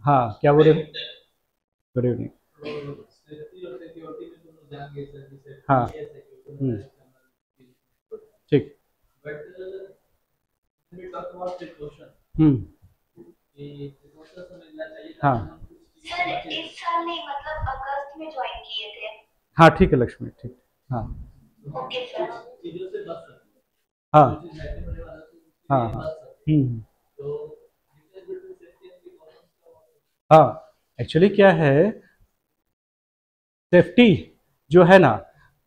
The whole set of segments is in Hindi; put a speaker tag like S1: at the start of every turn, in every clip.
S1: हाँ, क्या बोल रहे हो? Good evening. हाँ। ठीक। हम्म। हाँ।
S2: सर इस साल नहीं, मतलब अगस्त में ज्वाइन किए थे।
S1: हाँ ठीक है लक्ष्मी, ठीक। हाँ।
S2: Okay sir.
S1: हाँ। हाँ। हाँ। हम्म। हाँ, एक्चुअली क्या है, सेफ्टी जो है ना,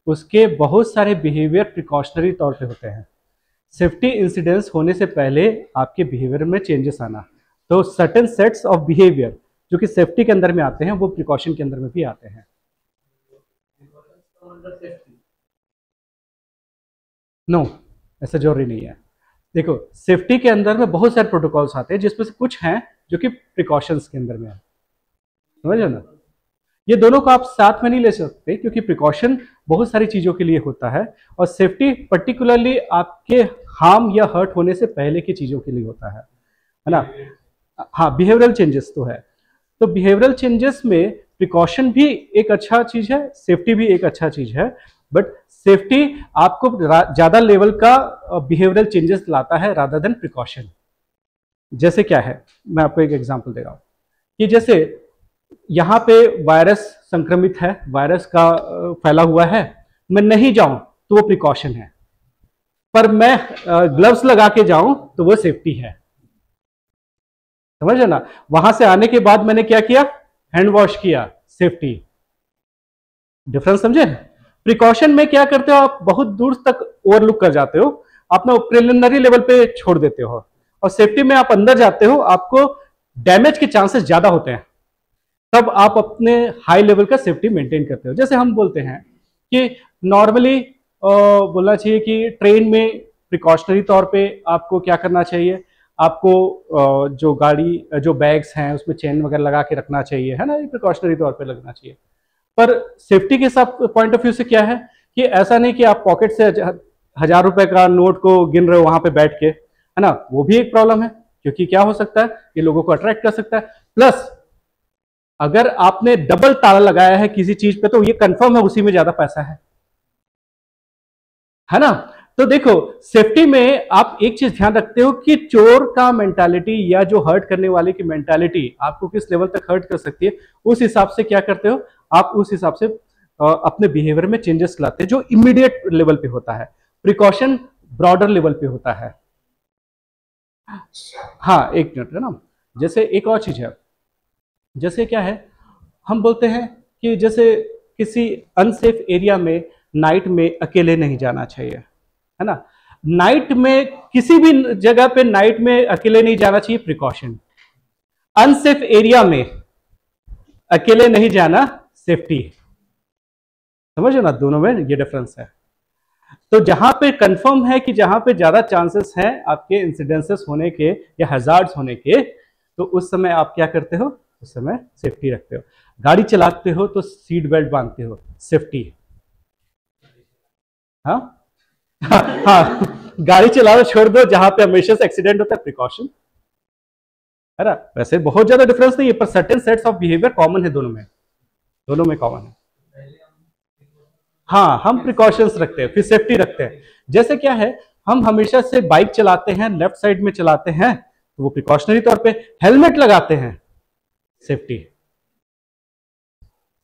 S1: उसके बहुत सारे बिहेवियर प्रिकॉशनरी तौर पे होते हैं। सेफ्टी इंसिडेंट्स होने से पहले आपके बिहेवियर में चेंजेस आना, तो सर्टेन सेट्स ऑफ बिहेवियर जो कि सेफ्टी के अंदर में आते हैं वो प्रिकॉशन के अंदर में भी आते हैं। नो, ऐसा जरूरी नहीं है। देखो, सेफ्टी के अंदर में बहुत सारे प्रोटोकॉल्स आते हैं जिसमें से कुछ हैं जो कि प्रिकॉशंस के अंदर में है, समझ ना। ये दोनों को आप साथ में नहीं ले सकते क्योंकि प्रिकॉशन बहुत सारी चीजों के लिए होता है, और सेफ्टी पर्टिकुलरली आपके हार्म या हर्ट होने से पहले की चीजों के लिए होता है ना। हाँ, बिहेवियरल चेंजेस तो है। तो बिहेवियरल चेंजेस में प्रिकॉशन भी एक अच्छा चीज है, सेफ्टी भी एक अच्छा चीज है, बट सेफ्टी आपको ज्यादा लेवल का बिहेवियरल चेंजेस लाता है रादर देन प्रिकॉशन। जैसे क्या है, मैं आपको एक एग्जांपल दे रहा हूं कि जैसे यहाँ पे वायरस संक्रमित है, वायरस का फैला हुआ है, मैं नहीं जाऊं तो वो प्रिकॉशन है, पर मैं ग्लव्स लगा के जाऊं तो वो सेफ्टी है, समझ ना। वहां से आने के बाद मैंने क्या किया, हैंड वॉश किया, सेफ्टी। डिफरेंस समझे? प्रिकॉशन में क्या करते हो आप, बहुत दूर तक ओवरलुक कर जाते हो, अपना प्रिलिमिनरी लेवल पे छोड़ देते हो, और सेफ्टी में आप अंदर जाते हो, आपको डैमेज के चांसेस ज्यादा होते हैं, तब आप अपने हाई लेवल का सेफ्टी मेंटेन करते हो। जैसे हम बोलते हैं कि नॉर्मली बोलना चाहिए कि ट्रेन में प्रिकॉशनरी तौर पे आपको क्या करना चाहिए, आपको जो गाड़ी जो बैग्स हैं उसमें चेन वगैरह लगा के रखना चाहिए, है ना, ये प्रिकॉशनरी तौर पे लगना चाहिए। पर सेफ्टी के सब पॉइंट ऑफ व्यू से क्या है कि ऐसा नहीं कि आप पॉकेट से 1,000 रुपए का नोट को गिन रहे हो वहां पे बैठ के, है ना, वो भी एक प्रॉब्लम है, क्योंकि क्या हो सकता है, ये लोगों को अट्रैक्ट कर सकता है। प्लस अगर आपने डबल ताला लगाया है किसी चीज पे तो ये कंफर्म है उसी में ज्यादा पैसा है ना। तो देखो, सेफ्टी में आप एक चीज ध्यान रखते हो कि चोर का मेंटालिटी या जो हर्ट करने वाले की मेंटालिटी आपको किस लेवल तक हर्ट कर सकती है, उस हिसाब से क्या करते हो आप, उस हिसाब से अपने बिहेवियर में चेंजेस लाते हैं जो इमीडिएट लेवल पे होता है। प्रिकॉशन ब्रॉडर लेवल पे होता है। हाँ, एक मिनट है ना। जैसे एक और चीज है, जैसे क्या है, हम बोलते हैं कि जैसे किसी अनसेफ एरिया में नाइट में अकेले नहीं जाना चाहिए, है ना। नाइट में किसी भी जगह पे नाइट में अकेले नहीं जाना चाहिए, प्रिकॉशन। अनसेफ एरिया में अकेले नहीं जाना, सेफ्टी। समझो ना, दोनों में ये डिफरेंस है। तो जहां पे कंफर्म है कि जहां पे ज्यादा चांसेस हैं आपके इंसिडेंसेस होने के या हजार्ड्स होने के, तो उस समय आप क्या करते हो, उस समय सेफ्टी रखते हो। गाड़ी चलाते हो तो सीट बेल्ट बांधते हो, सेफ्टी। हाँ। हाँ, गाड़ी चलाना छोड़ दो, जहां पे हमेशा से एक्सीडेंट होता है, प्रिकॉशन, है ना। वैसे बहुत ज्यादा डिफरेंस नहीं है, पर certain sets of behaviour common है दोनों में, दोनों में कॉमन है। हाँ, हम प्रिकॉशंस रखते हैं फिर सेफ्टी रखते हैं। जैसे क्या है, हम हमेशा से बाइक चलाते हैं, लेफ्ट साइड में चलाते हैं तो वो प्रिकॉशनरी तौर पे, हेलमेट लगाते हैं, सेफ्टी।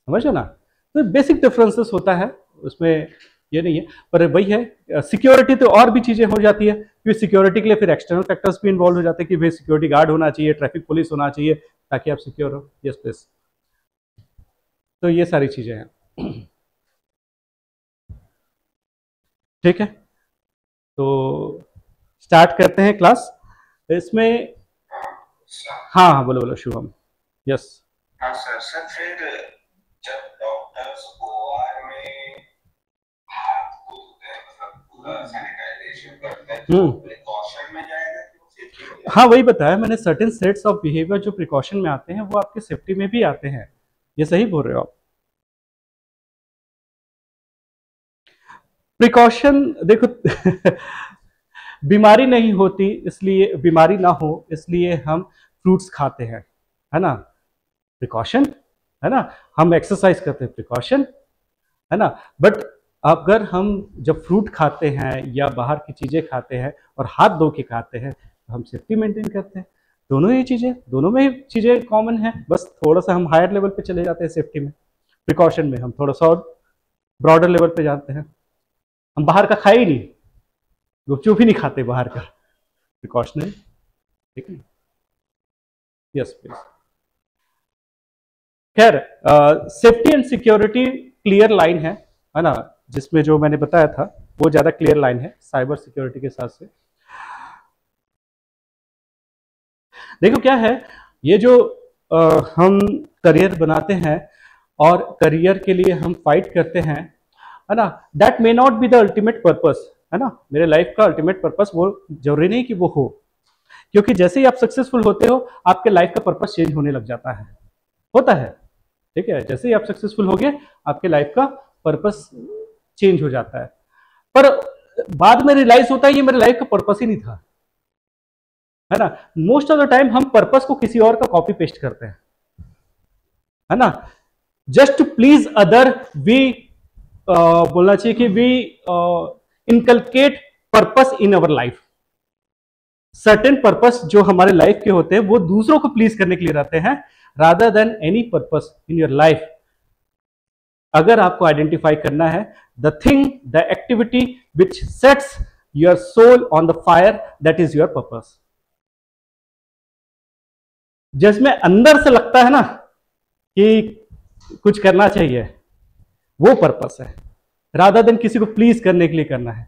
S1: समझो ना। तो बेसिक डिफरेंसेस होता है उसमें, ये नहीं है। पर वही है, सिक्योरिटी तो और भी चीजें हो जाती है, क्योंकि सिक्योरिटी के लिए फिर एक्सटर्नल फैक्टर्स भी इन्वॉल्व हो जाते हैं कि भाई सिक्योरिटी गार्ड होना चाहिए, ट्रैफिक पुलिस होना चाहिए, ताकि आप सिक्योर हो। Yes please. तो ये सारी चीजें हैं। ठीक है, तो स्टार्ट करते हैं क्लास इसमें। हाँ हाँ, बोलो बोलो शुभम। यस।
S2: हाँ सर। सर फिर जब डॉक्टर्स ओआर में हाथ को धोते हैं, मतलब पूरा सैनिटाइजेशन करते हैं, तो प्रिकॉशन में जाएगा कि वो सेफ्टी में जाएगा?
S1: हाँ, वही बताया मैंने, सर्टेन सेट्स ऑफ बिहेवियर जो प्रिकॉशन में आते हैं वो आपके सेफ्टी में भी आते हैं। ये सही बोल रहे हो आप। प्रिकॉशन देखो, बीमारी नहीं होती इसलिए, बीमारी ना हो इसलिए हम फ्रूट्स खाते हैं, है ना। प्रिकॉशन, है ना, हम एक्सरसाइज करते हैं प्रिकॉशन, है ना। बट अगर हम जब फ्रूट खाते हैं या बाहर की चीज़ें खाते हैं और हाथ धो के खाते हैं तो हम सेफ्टी मेंटेन करते हैं। दोनों ही चीज़ें, दोनों में ही चीज़ें कॉमन है, बस थोड़ा सा हम हायर लेवल पे चले जाते हैं सेफ्टी में, प्रिकॉशन में हम थोड़ा सा और ब्रॉडर लेवल पे जाते हैं। हम बाहर का खाए ही नहीं, गुपचुप ही नहीं खाते बाहर का, प्रिकॉशनरी, ठीक है। Yes please. खैर, safety and security clear line है ना, जिसमें जो मैंने बताया था वो ज्यादा क्लियर लाइन है साइबर सिक्योरिटी के साथ से। देखो क्या है, ये जो हम करियर बनाते हैं और करियर के लिए हम फाइट करते हैं, है ना, that may not be the ultimate purpose, है ना। मेरे लाइफ का अल्टीमेट पर्पस वो जरूरी नहीं कि वो हो, क्योंकि जैसे ही आप सक्सेसफुल होते हो आपके लाइफ का पर्पस चेंज होने लग जाता है, होता है, ठीक है। जैसे ही आप सक्सेसफुल हो गए आपके लाइफ का पर्पस चेंज हो जाता है, पर बाद में रियलाइज होता है ये मेरे लाइफ का पर्पस ही नहीं था, है ना। मोस्ट ऑफ द टाइम हम पर्पस को किसी और का कॉपी पेस्ट करते हैं, है ना, just to please other. We बोलना चाहिए कि we inculcate purpose in our life. Certain purpose जो हमारे लाइफ के होते हैं वो दूसरों को प्लीज करने के लिए रहते हैं, rather than any purpose in your life. अगर आपको आइडेंटिफाई करना है the thing, the activity which sets your soul on the fire, that is your purpose. जिसमें अंदर से लगता है ना कि कुछ करना चाहिए, वो पर्पस है, रादर देन किसी को प्लीज करने के लिए करना है।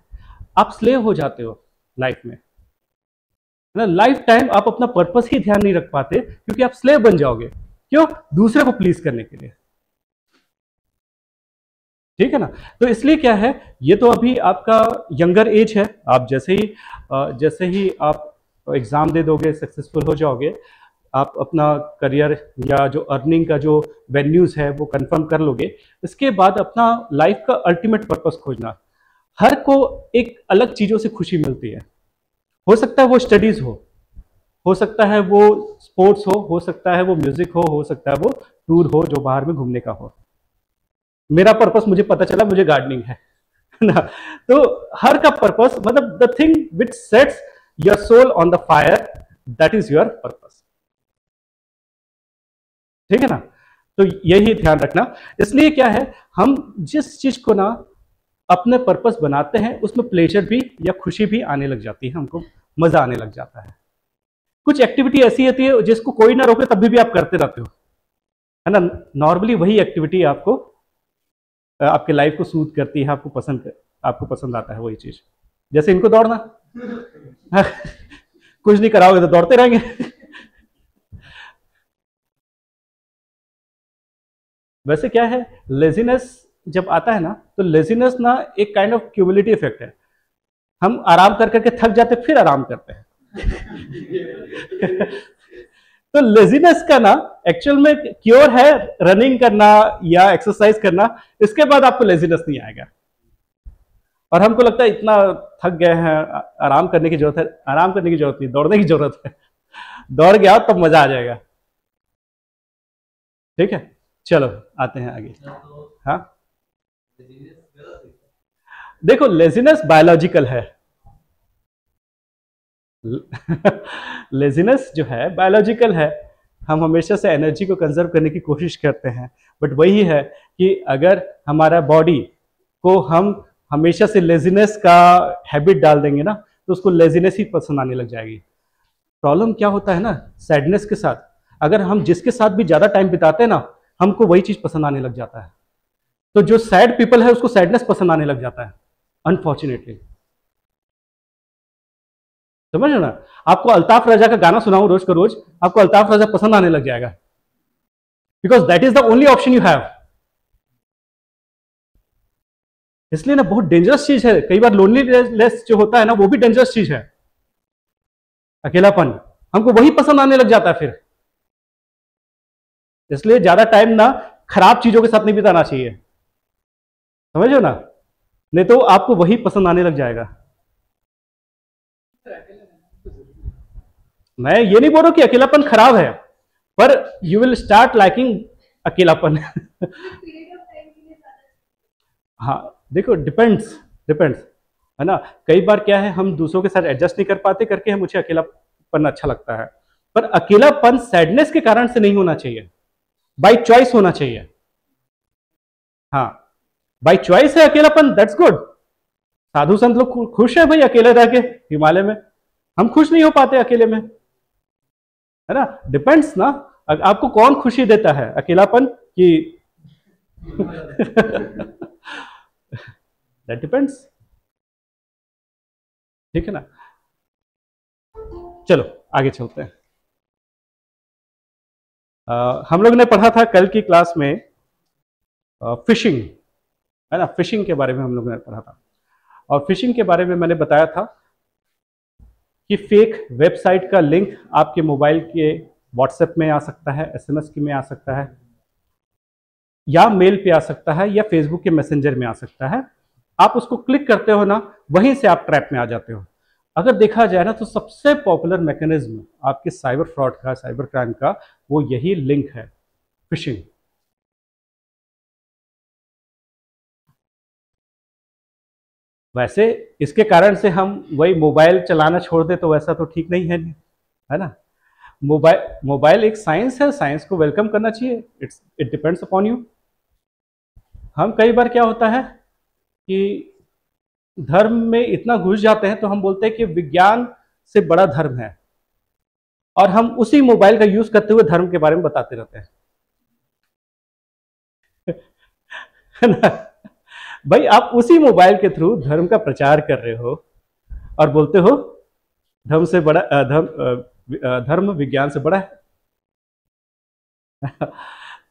S1: आप स्लेव हो जाते हो लाइफ में ना, लाइफ टाइम आप अपना पर्पस ही ध्यान नहीं रख पाते क्योंकि आप स्लेव बन जाओगे। क्यों? दूसरे को प्लीज करने के लिए, ठीक है ना। तो इसलिए क्या है, ये तो अभी आपका यंगर एज है, आप जैसे ही आप एग्जाम दे दोगे, सक्सेसफुल हो जाओगे, आप अपना करियर या जो अर्निंग का जो वेन्यूज है वो कंफर्म कर लोगे, इसके बाद अपना लाइफ का अल्टीमेट पर्पस खोजना। हर को एक अलग चीजों से खुशी मिलती है, हो सकता है वो स्टडीज हो सकता है वो स्पोर्ट्स हो सकता है वो म्यूजिक हो सकता है वो टूर हो जो बाहर में घूमने का हो। मेरा पर्पस मुझे पता चला मुझे गार्डनिंग है ना। तो हर का पर्पस, मतलब the thing which sets your soul on the fire, that is your purpose, ठीक है ना। तो यही ध्यान रखना। इसलिए क्या है, हम जिस चीज को ना अपने पर्पस बनाते हैं उसमें प्लेजर भी या खुशी भी आने लग जाती है, हमको मजा आने लग जाता है। कुछ एक्टिविटी ऐसी होती है जिसको कोई ना रोके तब भी आप करते रहते हो, है ना। नॉर्मली वही एक्टिविटी आपको आपके लाइफ को सूट करती है, आपको पसंद आता है वही चीज। जैसे इनको दौड़ना कुछ नहीं कराओगे तो दौड़ते रहेंगे वैसे क्या है, लेजीनेस जब आता है ना, तो लेजीनेस ना एक काइंड ऑफ क्यूमुलेटिव इफेक्ट है। हम आराम कर करके थक जाते फिर आराम करते हैं तो लेजीनेस का ना एक्चुअल में क्योर है रनिंग करना या एक्सरसाइज करना, इसके बाद आपको लेजीनेस नहीं आएगा। और हमको लगता है इतना थक गए हैं, आराम करने की जरूरत है। आराम करने की जरूरत नहीं, दौड़ने की जरूरत है। दौड़ के आओ तब मजा आ जाएगा, ठीक है। चलो आते हैं आगे। हाँ, देखो लेजीनेस बायोलॉजिकल है लेजीनेस जो है बायोलॉजिकल है। हम हमेशा से एनर्जी को कंजर्व करने की कोशिश करते हैं, बट वही है कि अगर हमारा बॉडी को हम हमेशा से लेजीनेस का हैबिट डाल देंगे ना, तो उसको लेजीनेस ही पसंद आने लग जाएगी। प्रॉब्लम क्या होता है ना, सैडनेस के साथ अगर हम जिसके साथ भी ज्यादा टाइम बिताते हैं ना, हमको वही चीज पसंद आने लग जाता है। तो जो सैड पीपल है उसको सैडनेस पसंद आने लग जाता है, अनफॉर्चुनेटली। समझ ना, आपको अल्ताफ राजा का गाना सुनाऊं रोज का रोज, आपको अल्ताफ राजा पसंद आने लग जाएगा, because that is the only option you have. इसलिए ना बहुत डेंजरस चीज है, कई बार लोनलीनेस जो होता है ना वो भी डेंजरस चीज है, अकेलापन, हमको वही पसंद आने लग जाता है फिर। इसलिए ज्यादा टाइम ना खराब चीजों के साथ नहीं बिताना चाहिए, समझो ना, नहीं तो आपको वही पसंद आने लग जाएगा। मैं ये नहीं बोल रहा कि अकेलापन खराब है, पर यू विल स्टार्ट लाइकिंग अकेलापन। हाँ देखो, डिपेंड्स, डिपेंड्स, है ना। कई बार क्या है, हम दूसरों के साथ एडजस्ट नहीं कर पाते करके हम, मुझे अकेलापन अच्छा लगता है। पर अकेलापन सैडनेस के कारण से नहीं होना चाहिए, बाई चॉइस होना चाहिए। हाँ, बाई चॉइस है अकेलापन, दैट्स गुड। साधु संत लोग खुश है भाई अकेले रह के हिमालय में, हम खुश नहीं हो पाते अकेले में, है ना। डिपेंड्स ना, आपको कौन खुशी देता है, अकेलापन कि दैट डिपेंड्स, ठीक है ना। चलो आगे चलते हैं। हम लोग ने पढ़ा था कल की क्लास में फिशिंग, है ना। फिशिंग के बारे में हम लोग ने पढ़ा था, और फिशिंग के बारे में मैंने बताया था कि फेक वेबसाइट का लिंक आपके मोबाइल के व्हाट्सएप में आ सकता है, एसएमएस में आ सकता है, या मेल पे आ सकता है, या फेसबुक के मैसेंजर में आ सकता है। आप उसको क्लिक करते हो ना, वहीं से आप ट्रैप में आ जाते हो। अगर देखा जाए ना तो सबसे पॉपुलर मैकेनिज्म आपके साइबर फ्रॉड का, साइबर क्राइम का, वो यही लिंक है, फिशिंग। वैसे इसके कारण से हम वही मोबाइल चलाना छोड़ दे तो वैसा तो ठीक नहीं है, है ना। मोबाइल मोबाइल एक साइंस है, साइंस को वेलकम करना चाहिए, इट डिपेंड्स अपॉन यू। हम कई बार क्या होता है कि धर्म में इतना घुस जाते हैं तो हम बोलते हैं कि विज्ञान से बड़ा धर्म है, और हम उसी मोबाइल का यूज करते हुए धर्म के बारे में बताते रहते हैं, है ना। भाई आप उसी मोबाइल के थ्रू धर्म का प्रचार कर रहे हो और बोलते हो धर्म से बड़ा धर्म विज्ञान से बड़ा है।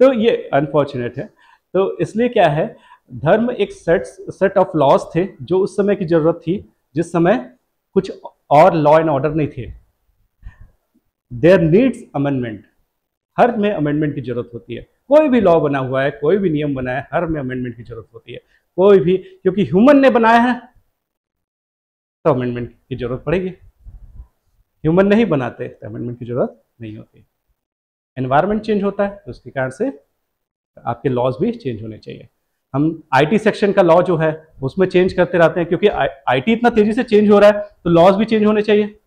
S1: तो ये अनफॉर्चुनेट है। तो इसलिए क्या है, धर्म एक सेट ऑफ लॉज थे जो उस समय की जरूरत थी, जिस समय कुछ और लॉ एंड ऑर्डर नहीं थे। देयर नीड्स अमेंडमेंट, हर में अमेंडमेंट की जरूरत होती है। कोई भी लॉ बना हुआ है, कोई भी नियम बना है, हर में अमेंडमेंट की जरूरत होती है। कोई भी, क्योंकि ह्यूमन ने बनाया है तो अमेंडमेंट की जरूरत पड़ेगी। ह्यूमन नहीं बनाते तो अमेंडमेंट की जरूरत नहीं होती। एनवायरनमेंट चेंज होता है तो उसके कारण से आपके लॉज भी चेंज होने चाहिए। हम आईटी सेक्शन का लॉ जो है उसमें चेंज करते रहते हैं, क्योंकि आईटी इतना तेजी से चेंज हो रहा है तो लॉज भी चेंज होने चाहिए।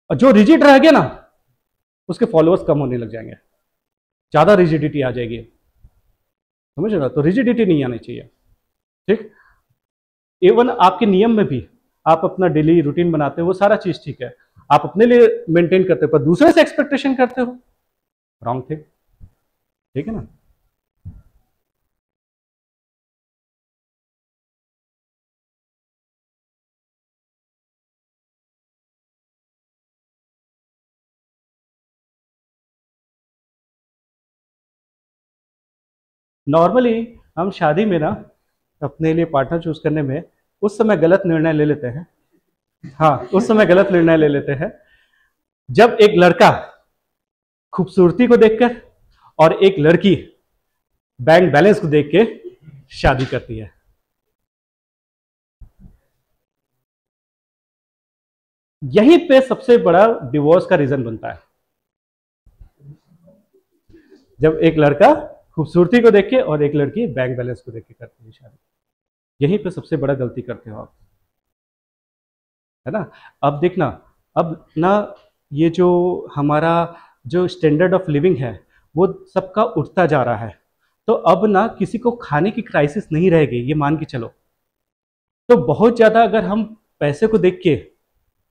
S1: और जो रिजिड रह गया ना, उसके फॉलोअर्स कम होने लग जाएंगे, ज्यादा रिजिडिटी आ जाएगी, समझ रहे हो। तो रिजिडिटी नहीं आनी चाहिए, ठीक। इवन आपके नियम में भी आप अपना डेली रूटीन बनाते हो, वो सारा चीज ठीक है, आप अपने लिए मेंटेन करते हो, पर दूसरे से एक्सपेक्टेशन करते हो, रॉन्ग थिंग, ठीक है ना। नॉर्मली हम शादी में ना अपने लिए पार्टनर चूज करने में उस समय गलत निर्णय ले लेते हैं। हाँ, उस समय गलत निर्णय ले लेते हैं जब एक लड़का खूबसूरती को देखकर और एक लड़की बैंक बैलेंस को देख के शादी करती है। यहीं पे सबसे बड़ा डिवोर्स का रीजन बनता है, जब एक लड़का खूबसूरती को देख के और एक लड़की बैंक बैलेंस को देख के करती है शादी। यहीं पे सबसे बड़ा गलती करते हो आप, है ना। अब देखना, अब ना ये जो हमारा जो स्टैंडर्ड ऑफ लिविंग है वो सबका उठता जा रहा है, तो अब ना किसी को खाने की क्राइसिस नहीं रहेगी, ये मान के चलो। तो बहुत ज़्यादा अगर हम पैसे को देख के,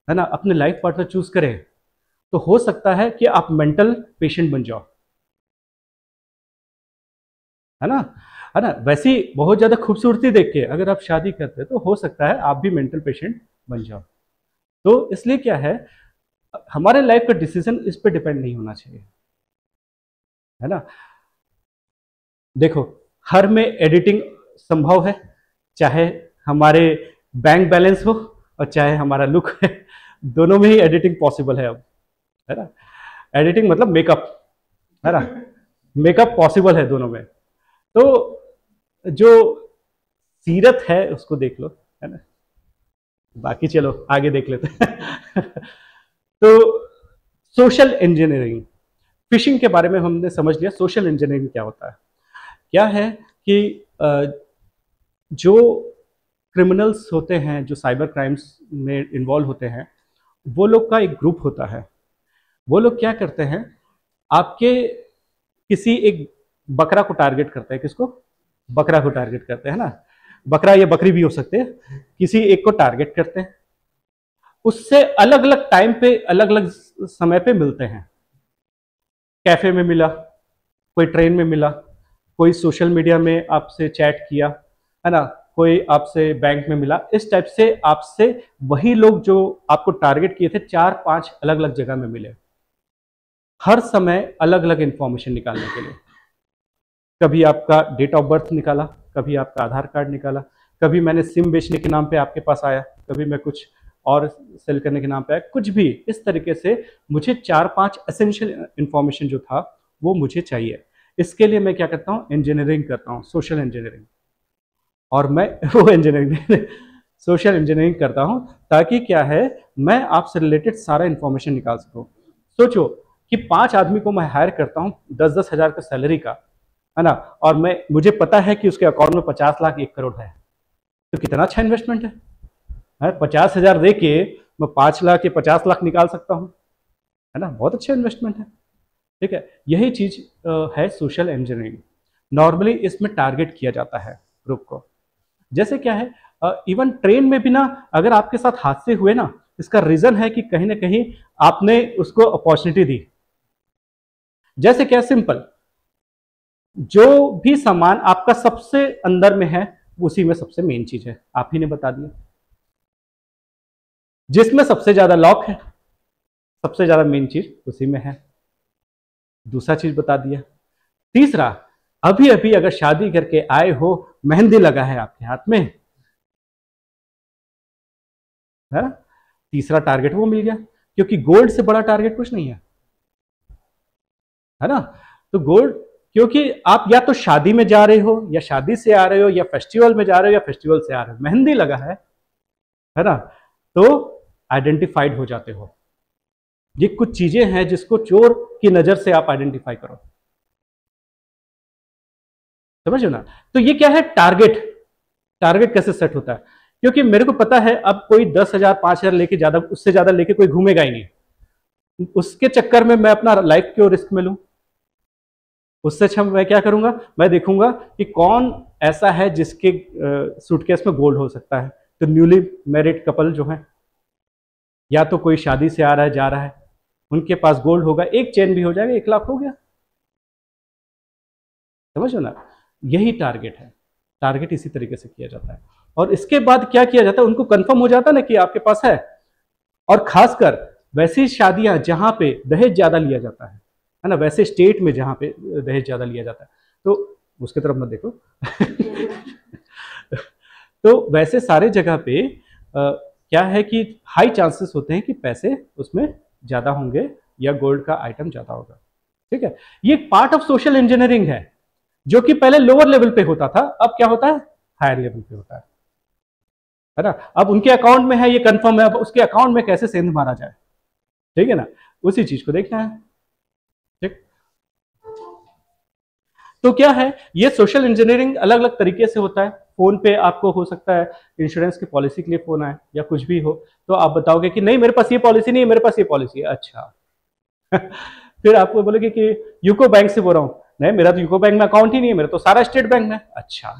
S1: है ना, अपने लाइफ पार्टनर चूज करें तो हो सकता है कि आप मेंटल पेशेंट बन जाओ, है ना, है ना। वैसे ही बहुत ज़्यादा खूबसूरती देख के अगर आप शादी करते हैं तो हो सकता है आप भी मेंटल पेशेंट बन जाओ। तो इसलिए क्या है, हमारे लाइफ का डिसीजन इस पे डिपेंड नहीं होना चाहिए, है ना। देखो, हर में एडिटिंग संभव है, चाहे हमारे बैंक बैलेंस हो और चाहे हमारा लुक है, दोनों में ही एडिटिंग पॉसिबल है अब, है ना। एडिटिंग मतलब मेकअप, है ना, मेकअप पॉसिबल है दोनों में। तो जो सीरत है उसको देख लो, है ना। बाकी चलो आगे देख लेते हैं। तो सोशल इंजीनियरिंग, फिशिंग के बारे में हमने समझ लिया। सोशल इंजीनियरिंग क्या होता है? क्या है कि जो क्रिमिनल्स होते हैं, जो साइबर क्राइम्स में इन्वॉल्व होते हैं, वो लोग का एक ग्रुप होता है। वो लोग क्या करते हैं, आपके किसी एक बकरा को टारगेट करते हैं। किसको? बकरा को टारगेट करते हैं ना, बकरा या बकरी भी हो सकते हैं, किसी एक को टारगेट करते हैं, उससे अलग अलग टाइम पे अलग अलग समय पे मिलते हैं। कैफे में मिला, कोई ट्रेन में मिला, कोई सोशल मीडिया में आपसे चैट किया, है ना, कोई आपसे बैंक में मिला। इस टाइप से आपसे वही लोग जो आपको टारगेट किए थे 4-5 अलग अलग जगह में मिले, हर समय अलग अलग इंफॉर्मेशन निकालने के लिए। कभी आपका डेट ऑफ बर्थ निकाला, कभी आपका आधार कार्ड निकाला, कभी मैंने सिम बेचने के नाम पे आपके पास आया, कभी मैं कुछ और सेल करने के नाम पे आया, कुछ भी इस तरीके से मुझे 4-5 एसेंशियल इंफॉर्मेशन जो था वो मुझे चाहिए। इसके लिए मैं क्या करता हूँ, इंजीनियरिंग करता हूँ, सोशल इंजीनियरिंग। और मैं वो इंजीनियरिंग सोशल इंजीनियरिंग करता हूँ ताकि क्या है, मैं आपसे रिलेटेड सारा इंफॉर्मेशन निकाल सकूँ। सोचो कि 5 आदमी को मैं हायर करता हूँ 10-10 हज़ार का सैलरी का, है ना, और मुझे पता है कि उसके अकाउंट में 50 लाख 1 करोड़ है, तो कितना अच्छा इन्वेस्टमेंट है। 50,000 दे के मैं 5 लाख या 50 लाख निकाल सकता हूँ, है ना, बहुत अच्छा इन्वेस्टमेंट है। ठीक है, यही चीज है सोशल इंजीनियरिंग। नॉर्मली इसमें टारगेट किया जाता है ग्रुप को। जैसे क्या है, इवन ट्रेन में भी ना, अगर आपके साथ हादसे हुए ना, इसका रीजन है कि कहीं ना कहीं आपने उसको अपॉर्चुनिटी दी। जैसे क्या, सिंपल, जो भी सामान आपका सबसे अंदर में है उसी में सबसे मेन चीज है, आप ही ने बता दिया। जिसमें सबसे ज्यादा लॉक है, सबसे ज्यादा मेन चीज उसी में है, दूसरा चीज बता दिया। तीसरा, अभी अभी अगर शादी करके आए हो, मेहंदी लगा है आपके हाथ में, है, तीसरा टारगेट वो मिल गया, क्योंकि गोल्ड से बड़ा टारगेट कुछ नहीं है ना। तो गोल्ड, क्योंकि आप या तो शादी में जा रहे हो, या शादी से आ रहे हो, या फेस्टिवल में जा रहे हो, या फेस्टिवल से आ रहे हो, मेहंदी लगा है ना, तो आइडेंटिफाइड हो जाते हो। ये कुछ चीजें हैं जिसको चोर की नजर से आप आइडेंटिफाई करो, समझो ना। तो ये क्या है, टारगेट। टारगेट कैसे सेट होता है? क्योंकि मेरे को पता है अब कोई 10,000 5,000 लेके, ज्यादा उससे ज्यादा लेके कोई घूमेगा ही नहीं, उसके चक्कर में मैं अपना लाइफ क्यों रिस्क में लूं। उससे अच्छा मैं क्या करूंगा, मैं देखूंगा कि कौन ऐसा है जिसके सूटकेस में गोल्ड हो सकता है। तो न्यूली मैरिड कपल जो है, या तो कोई शादी से आ रहा है जा रहा है, उनके पास गोल्ड होगा, एक चेन भी हो जाएगा, 1 लाख हो गया। समझो ना, यही टारगेट है। टारगेट इसी तरीके से किया जाता है। और इसके बाद क्या किया जाता है, उनको कंफर्म हो जाता है ना कि आपके पास है। और खासकर वैसी शादियां जहां पे दहेज ज्यादा लिया जाता है ना, वैसे स्टेट में जहां पे दहेज ज्यादा लिया जाता है, तो उसके तरफ मत देखो तो वैसे सारे जगह पे क्या है कि हाई चांसेस होते हैं कि पैसे उसमें ज्यादा होंगे, या गोल्ड का आइटम ज्यादा होगा। ठीक है, ये पार्ट ऑफ सोशल इंजीनियरिंग है, जो कि पहले लोअर लेवल पे होता था, अब क्या होता है, हायर लेवल पे होता है ना। अब उनके अकाउंट में है, ये कंफर्म है, अब उसके अकाउंट में कैसे सेंध मारा जाए, ठीक है ना, उसी चीज को देखना है। ठीक, तो क्या है, ये सोशल इंजीनियरिंग अलग अलग तरीके से होता है। फोन पे आपको हो सकता है इंश्योरेंस की पॉलिसी के लिए फोन आए, या कुछ भी हो, तो आप बताओगे कि नहीं मेरे पास ये पॉलिसी नहीं है, मेरे पास ये पॉलिसी है। अच्छा फिर आपको बोलोगे कि यूको बैंक से बोल रहा हूं, नहीं मेरा तो यूको बैंक में अकाउंट ही नहीं है, मेरा तो सारा स्टेट बैंक में। अच्छा,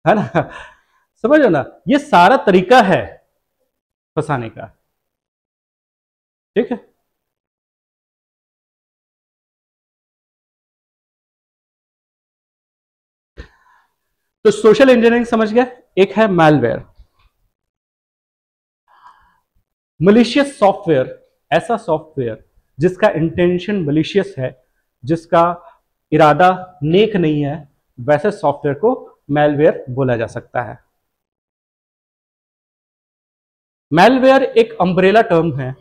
S1: है ना, समझो ना, ये सारा तरीका है फंसाने का। ठीक है, तो सोशल इंजीनियरिंग समझ गए। एक है मैलवेयर, मलिशियस सॉफ्टवेयर, ऐसा सॉफ्टवेयर जिसका इंटेंशन मलिशियस है, जिसका इरादा नेक नहीं है, वैसे सॉफ्टवेयर को मैलवेयर बोला जा सकता है। मैलवेयर एक अम्ब्रेला टर्म है।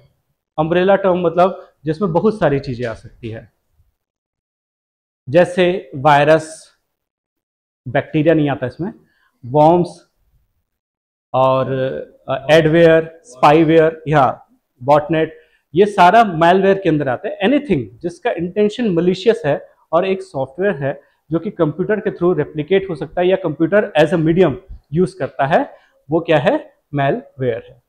S1: अम्ब्रेला टर्म मतलब जिसमें बहुत सारी चीजें आ सकती है, जैसे वायरस, बैक्टीरिया नहीं आता इसमें, वॉर्म्स, और एडवेयर, स्पाईवेयर, या बॉटनेट, ये सारा मैलवेयर के अंदर आता है। एनीथिंग जिसका इंटेंशन मलिशियस है और एक सॉफ्टवेयर है जो कि कंप्यूटर के थ्रू रेप्लिकेट हो सकता है या computer as a medium use करता है, वो क्या है? मैलवेयर है।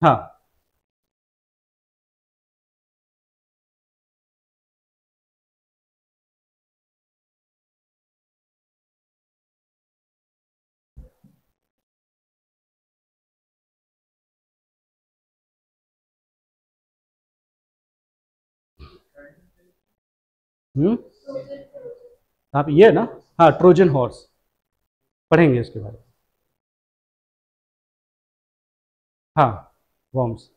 S1: हाँ, हम्म, आप ये ना, हाँ, ट्रोजन हॉर्स पढ़ेंगे उसके बारे में। हाँ, वॉर्म्स।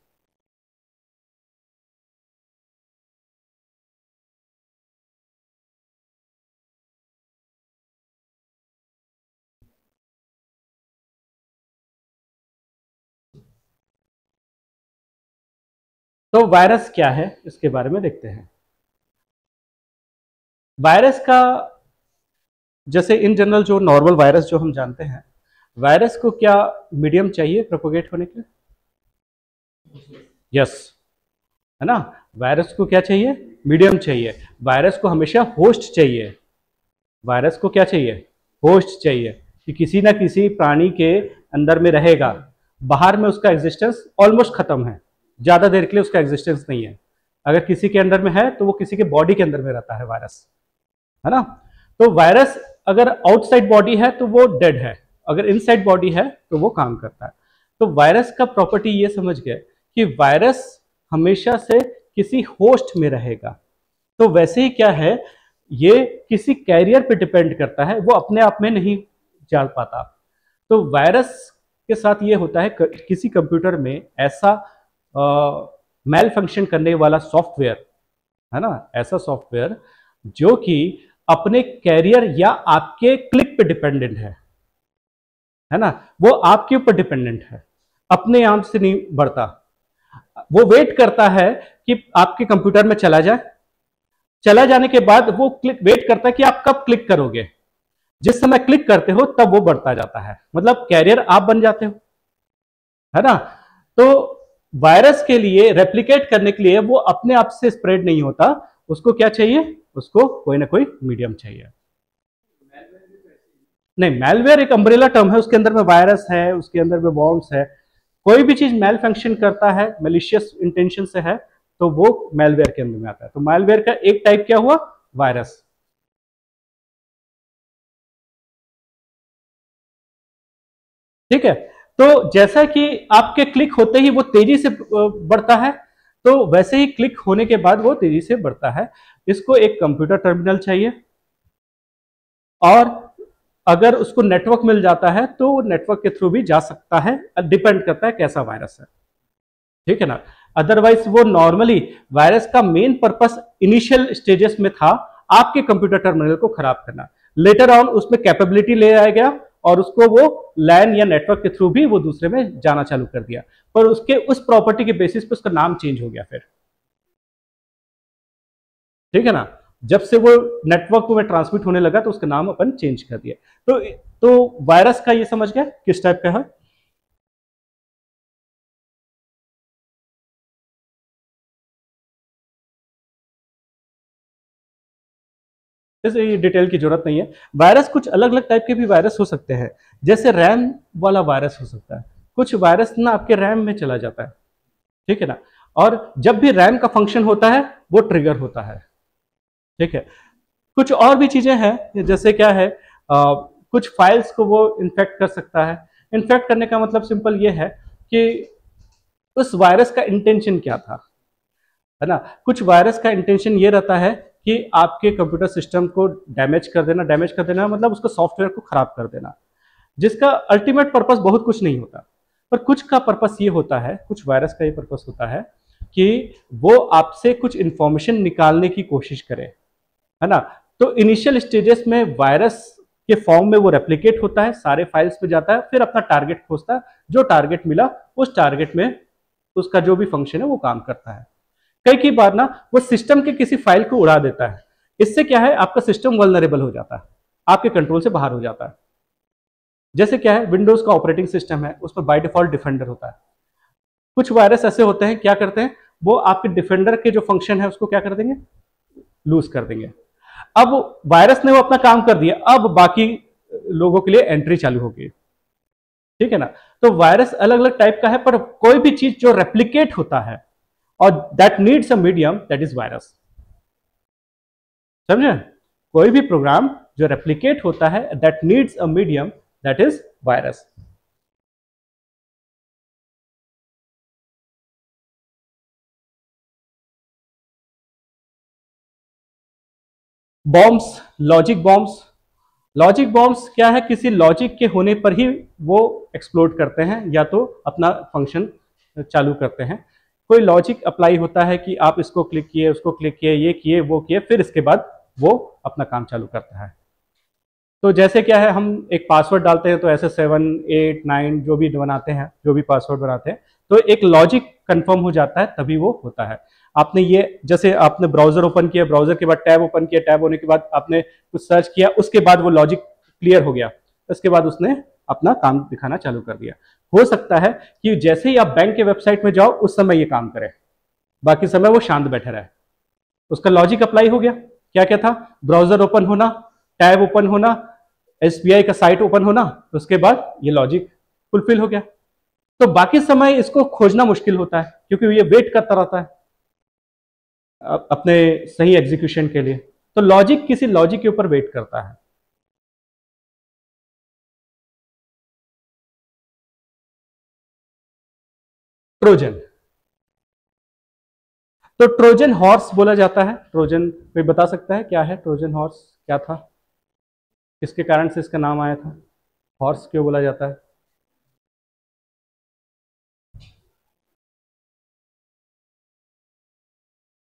S1: तो वायरस क्या है इसके बारे में देखते हैं। वायरस का, जैसे इन जनरल जो नॉर्मल वायरस जो हम जानते हैं, वायरस को क्या मीडियम चाहिए प्रोपोगेट होने के लिए? यस, है ना। वायरस को क्या चाहिए? मीडियम चाहिए। वायरस को हमेशा होस्ट चाहिए। वायरस को क्या चाहिए? होस्ट चाहिए, कि किसी ना किसी प्राणी के अंदर में रहेगा। बाहर में उसका एग्जिस्टेंस ऑलमोस्ट खत्म है, ज्यादा देर के लिए उसका एग्जिस्टेंस नहीं है। अगर किसी के अंदर में है तो वो किसी के बॉडी के अंदर में रहता है वायरस, है ना। तो वायरस अगर आउटसाइड बॉडी है तो वो डेड है, अगर इनसाइड बॉडी है तो वो काम करता है। तो वायरस का प्रॉपर्टी ये समझ गए कि वायरस हमेशा से किसी होस्ट में रहेगा। तो वैसे ही क्या है, ये किसी कैरियर पे डिपेंड करता है, वो अपने आप में नहीं जान पाता। तो वायरस के साथ ये होता है, किसी कंप्यूटर में ऐसा मेल फंक्शन करने वाला सॉफ्टवेयर, है ना, ऐसा सॉफ्टवेयर जो कि अपने कैरियर या आपके क्लिक पे डिपेंडेंट है ना, वो आपके ऊपर डिपेंडेंट है, अपने आप से नहीं बढ़ता। वो वेट करता है कि आपके कंप्यूटर में चला जाए, चला जाने के बाद वो क्लिक वेट करता है कि आप कब क्लिक करोगे। जिस समय क्लिक करते हो तब वो बढ़ता जाता है, मतलब कैरियर आप बन जाते हो, है ना। तो वायरस के लिए रेप्लिकेट करने के लिए वो अपने आप से स्प्रेड नहीं होता, उसको क्या चाहिए? उसको कोई ना कोई मीडियम चाहिए। नहीं, मैलवेयर एक अम्ब्रेला टर्म है, उसके अंदर में वायरस है, उसके अंदर में वॉर्म्स है। कोई भी चीज मेल फंक्शन करता है, मेलिशियस इंटेंशन से है, तो वो मैलवेयर के अंदर में आता है। तो मैलवेयर का एक टाइप क्या हुआ? वायरस। ठीक है। तो जैसा कि आपके क्लिक होते ही वो तेजी से बढ़ता है, तो वैसे ही क्लिक होने के बाद वो तेजी से बढ़ता है। इसको एक कंप्यूटर टर्मिनल चाहिए, और अगर उसको नेटवर्क मिल जाता है तो नेटवर्क के थ्रू भी जा सकता है, डिपेंड करता है कैसा वायरस है, ठीक है ना। अदरवाइज वो नॉर्मली वायरस का मेन पर्पस इनिशियल स्टेजेस में था आपके कंप्यूटर टर्मिनल को खराब करना। लेटर ऑन उसमें कैपेबिलिटी ले आया गया और उसको वो लैन या नेटवर्क के थ्रू भी वो दूसरे में जाना चालू कर दिया, पर उसके उस प्रॉपर्टी के बेसिस पे उसका नाम चेंज हो गया फिर, ठीक है ना। जब से वो नेटवर्क में ट्रांसमिट होने लगा तो उसका नाम अपन चेंज कर दिया। तो वायरस का ये समझ गया किस टाइप का है। इसे डिटेल की जरूरत नहीं है। वायरस कुछ अलग अलग टाइप के भी वायरस हो सकते हैं, जैसे रैम वाला वायरस हो सकता है। कुछ वायरस ना आपके रैम में चला जाता है, ठीक है ना, और जब भी रैम का फंक्शन होता है वो ट्रिगर होता है, ठीक है। कुछ और भी चीजें हैं, जैसे क्या है, कुछ फाइल्स को वो इन्फेक्ट कर सकता है। इन्फेक्ट करने का मतलब सिंपल ये है कि उस वायरस का इंटेंशन क्या था, है ना। कुछ वायरस का इंटेंशन ये रहता है कि आपके कंप्यूटर सिस्टम को डैमेज कर देना। डैमेज कर देना मतलब उसको सॉफ्टवेयर को खराब कर देना, जिसका अल्टीमेट पर्पस बहुत कुछ नहीं होता, पर कुछ का पर्पस ये होता है, कुछ वायरस का ये पर्पस होता है कि वो आपसे कुछ इंफॉर्मेशन निकालने की कोशिश करे, है ना। तो इनिशियल स्टेजेस में वायरस के फॉर्म में वो रेप्लिकेट होता है, सारे फाइल्स पे जाता है, फिर अपना टारगेट खोजता है, जो टारगेट मिला उस टारगेट में उसका जो भी फंक्शन है वो काम करता है। कई बार ना वो सिस्टम के किसी फाइल को उड़ा देता है, इससे क्या है, आपका सिस्टम वल्नरेबल हो जाता है, आपके कंट्रोल से बाहर हो जाता है। जैसे क्या है, विंडोज का ऑपरेटिंग सिस्टम है, उसमें बाय डिफॉल्ट डिफेंडर होता है। कुछ वायरस ऐसे होते हैं, क्या करते हैं, वो आपके डिफेंडर के जो फंक्शन है उसको क्या कर देंगे, लूज कर देंगे। अब वायरस ने वो अपना काम कर दिया, अब बाकी लोगों के लिए एंट्री चालू होगी। ठीक है ना। तो वायरस अलग अलग टाइप का है, पर कोई भी चीज जो रेप्लिकेट होता है और that needs a medium, that is virus. समझे? कोई भी प्रोग्राम जो रेप्लिकेट होता है, that needs a medium, that is virus. Bombs, logic bombs. Logic bombs क्या है, किसी लॉजिक के होने पर ही वो एक्सप्लोड करते हैं या तो अपना फंक्शन चालू करते हैं। कोई लॉजिक अप्लाई होता है कि आप इसको क्लिक किए, उसको क्लिक किए, ये किए, वो किए, फिर इसके बाद वो अपना काम चालू करता है। तो जैसे क्या है, हम एक पासवर्ड डालते हैं तो ऐसे 7 8 9 जो भी बनाते हैं, जो भी पासवर्ड बनाते हैं, तो एक लॉजिक कंफर्म हो जाता है, तभी वो होता है। आपने ये, जैसे आपने ब्राउजर ओपन किया, ब्राउजर के बाद टैब ओपन किया, टैब होने के बाद आपने कुछ सर्च किया, उसके बाद वो लॉजिक क्लियर हो गया, उसके बाद उसने अपना काम दिखाना चालू कर दिया। हो सकता है कि जैसे ही आप बैंक के वेबसाइट में जाओ उस समय ये काम करे, बाकी समय वो शांत बैठे रहे। उसका लॉजिक अप्लाई हो गया। क्या क्या था, ब्राउजर ओपन होना, टैब ओपन होना, एसबीआई का साइट ओपन होना, उसके बाद ये लॉजिक फुलफिल हो गया। तो बाकी समय इसको खोजना मुश्किल होता है, क्योंकि ये वेट करता रहता है अपने सही एग्जीक्यूशन के लिए। तो लॉजिक किसी लॉजिक के ऊपर वेट करता है। ट्रोजन, तो ट्रोजन हॉर्स बोला जाता है। ट्रोजन कोई बता सकता है क्या है ट्रोजन हॉर्स, क्या था, किसके कारण से इसका नाम आया था, हॉर्स क्यों बोला जाता है?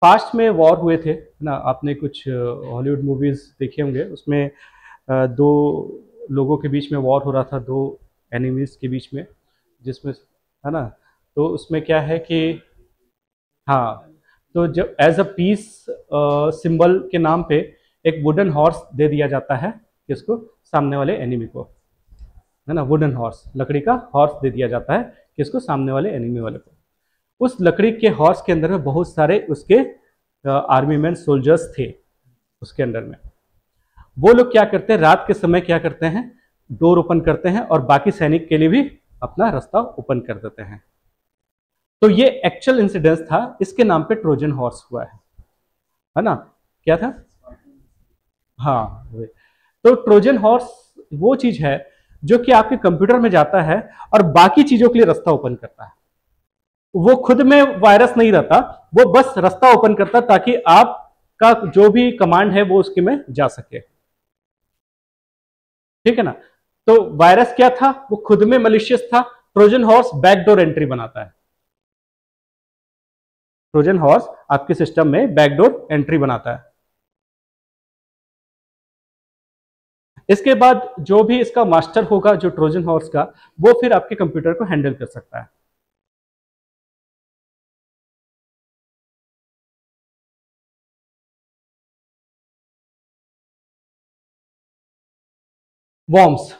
S1: पास्ट में वॉर हुए थे ना, आपने कुछ हॉलीवुड मूवीज देखे होंगे, उसमें दो लोगों के बीच में वॉर हो रहा था, दो एनिमीज के बीच में, जिसमें, है ना, तो उसमें क्या है कि, हाँ, तो जब एज अ पीस सिंबल के नाम पे एक वुडन हॉर्स दे दिया जाता है किसको, सामने वाले एनिमी को, है ना, वुडन हॉर्स, लकड़ी का हॉर्स दे दिया जाता है किसको, सामने वाले एनिमी वाले को। उस लकड़ी के हॉर्स के अंदर में बहुत सारे उसके आर्मी मैन सोल्जर्स थे उसके अंदर में। वो लोग क्या करते हैं, रात के समय क्या करते हैं, डोर ओपन करते हैं और बाकी सैनिक के लिए भी अपना रास्ता ओपन कर देते हैं। तो ये एक्चुअल इंसिडेंस था, इसके नाम पे ट्रोजन हॉर्स हुआ है ना, क्या था, हाँ। तो ट्रोजन हॉर्स वो चीज है जो कि आपके कंप्यूटर में जाता है और बाकी चीजों के लिए रास्ता ओपन करता है। वो खुद में वायरस नहीं रहता, वो बस रास्ता ओपन करता ताकि आपका जो भी कमांड है वो उसके में जा सके। ठीक है ना। तो वायरस क्या था, वो खुद में मलिशियस था। ट्रोजन हॉर्स बैकडोर एंट्री बनाता है। ट्रोजन हॉर्स आपके सिस्टम में बैकडोर एंट्री बनाता है। इसके बाद जो भी इसका मास्टर होगा, जो ट्रोजन हॉर्स का, वो फिर आपके कंप्यूटर को हैंडल कर सकता है। वॉर्म्स,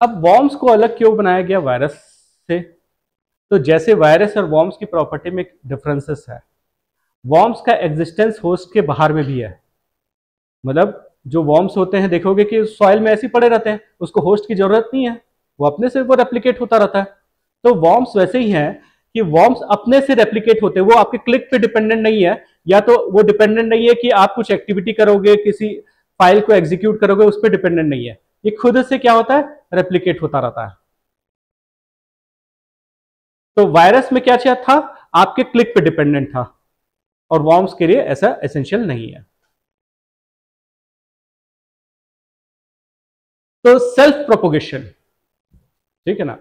S1: अब वॉर्म्स को अलग क्यों बनाया गया वायरस से, तो जैसे वायरस और वॉर्म्स की प्रॉपर्टी में डिफरेंसेस है। वॉर्म्स का एग्जिस्टेंस होस्ट के बाहर में भी है, मतलब जो वॉर्म्स होते हैं देखोगे कि सॉइल में ऐसे ही पड़े रहते हैं, उसको होस्ट की जरूरत नहीं है, वो अपने से वो रेप्लिकेट होता रहता है। तो वॉर्म्स वैसे ही हैं कि वॉर्म्स अपने से रेप्लिकेट होते हैं, वो आपके क्लिक पे डिपेंडेंट नहीं है, या तो वो डिपेंडेंट नहीं है कि आप कुछ एक्टिविटी करोगे, किसी फाइल को एग्जीक्यूट करोगे, उस पर डिपेंडेंट नहीं है, ये खुद से क्या होता है, रेप्लिकेट होता रहता है। तो वायरस में क्या था, आपके क्लिक पे डिपेंडेंट था, और वॉर्म्स के लिए ऐसा एसेंशियल नहीं है। तो सेल्फ प्रोपोगेशन, ठीक है ना।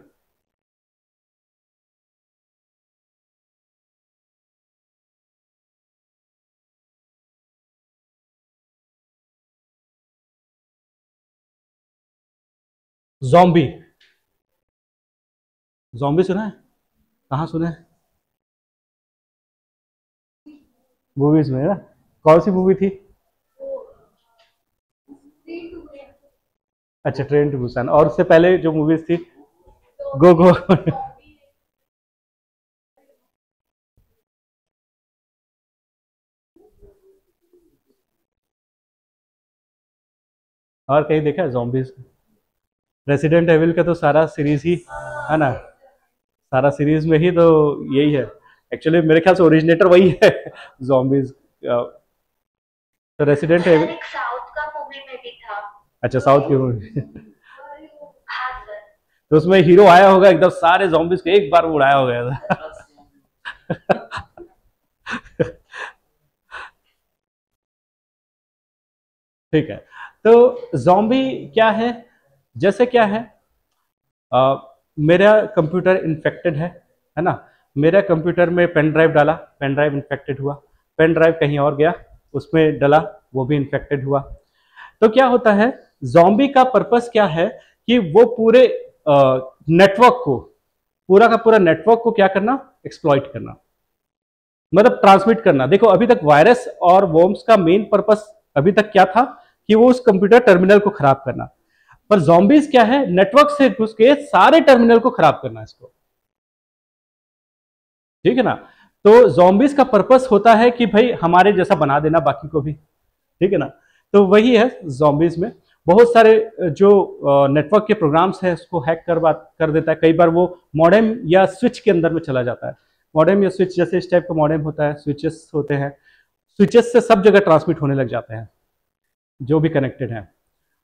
S1: जॉम्बी, जॉम्बी सुना है, कहाँ सुना है, मूवीज में ना, कौन सी मूवी थी? अच्छा, ट्रेन टू बुसान। और उससे पहले जो मूवीज थी? गो गो। और कहीं देखा है zombies? रेसिडेंट एविल का तो सारा सीरीज ही है ना, सारा सीरीज में ही तो यही है। एक्चुअली मेरे ख्याल से ओरिजिनेटर वही है zombies। तो रेसिडेंट एविल
S3: साउथ का मूवी में भी था।
S1: अच्छा, साउथ की मूवी। तो उसमें हीरो आया होगा, एकदम सारे zombies को एक बार में उड़ाया हो गया था। ठीक है। तो जॉम्बी क्या जैसे क्या है, मेरा कंप्यूटर इन्फेक्टेड है ना, मेरा कंप्यूटर में पेन ड्राइव डाला, पेन ड्राइव इन्फेक्टेड हुआ, पेन ड्राइव कहीं और गया, उसमें डला, वो भी इन्फेक्टेड हुआ। तो क्या होता है, जॉम्बी का पर्पस क्या है कि वो पूरे नेटवर्क को, पूरा का पूरा नेटवर्क को क्या करना, एक्सप्लॉइट करना, मतलब ट्रांसमिट करना। देखो अभी तक वायरस और वॉर्म्स का मेन पर्पस अभी तक क्या था कि वो उस कंप्यूटर टर्मिनल को खराब करना, पर zombies क्या है, नेटवर्क से घुस के सारे टर्मिनल को खराब करना इसको, ठीक है ना। तो zombies का पर्पस होता है कि भाई हमारे जैसा बना देना बाकी को भी, ठीक है ना। तो वही है zombies में, बहुत सारे जो नेटवर्क के प्रोग्राम्स है उसको हैक कर देता है। कई बार वो मॉडेम या स्विच के अंदर में चला जाता है, मॉडेम या स्विच, जैसे इस टाइप का मॉडेम होता है, स्विचेस होते हैं, स्विचेस से सब जगह ट्रांसमिट होने लग जाते हैं जो भी कनेक्टेड हैं।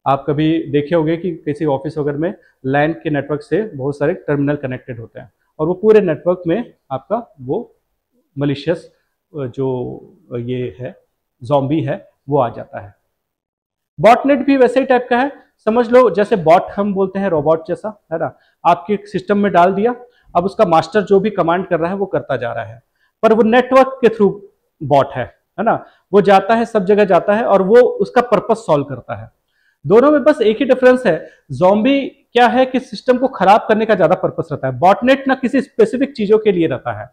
S1: आप कभी देखे होंगे कि किसी ऑफिस वगैरह में लैन के नेटवर्क से बहुत सारे टर्मिनल कनेक्टेड होते हैं, और वो पूरे नेटवर्क में आपका वो मलिशियस जो ये है जॉम्बी है वो आ जाता है। बॉटनेट भी वैसे ही टाइप का है, समझ लो जैसे बॉट हम बोलते हैं, रोबोट जैसा, है ना। आपके सिस्टम में डाल दिया, अब उसका मास्टर जो भी कमांड कर रहा है वो करता जा रहा है, पर वो नेटवर्क के थ्रू बॉट है ना। वो जाता है, सब जगह जाता है और वो उसका पर्पस सॉल्व करता है। दोनों में बस एक ही डिफरेंस है, ज़ॉम्बी क्या है कि सिस्टम को खराब करने का ज्यादा पर्पस रहता है, बॉटनेट ना किसी स्पेसिफिक चीजों के लिए रहता है,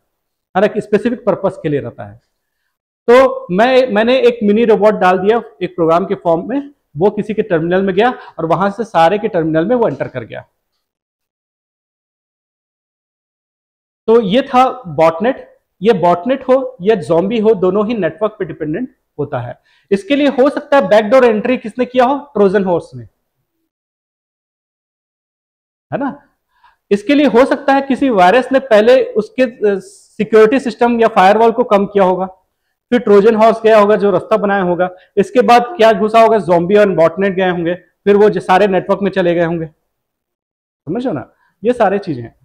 S1: हर एक स्पेसिफिक पर्पस के लिए रहता है। तो मैंने एक मिनी रोबोट डाल दिया एक प्रोग्राम के फॉर्म में, वो किसी के टर्मिनल में गया और वहां से सारे के टर्मिनल में वो एंटर कर गया। तो ये था बॉटनेट। ये बॉटनेट हो या ज़ॉम्बी हो, दोनों ही नेटवर्क पे डिपेंडेंट होता है। इसके लिए हो सकता है बैकडोर एंट्री किसने किया हो, ट्रोजन हॉर्स ने, है ना। इसके लिए हो सकता है किसी वायरस ने पहले उसके सिक्योरिटी सिस्टम या फायरवॉल को कम किया होगा, फिर ट्रोजन हॉर्स गया होगा जो रास्ता बनाया होगा, इसके बाद क्या घुसा होगा, ज़ॉम्बी और बॉटनेट गए होंगे, फिर वो जो सारे नेटवर्क में चले गए होंगे, समझो ना। ये सारे चीजें हैं,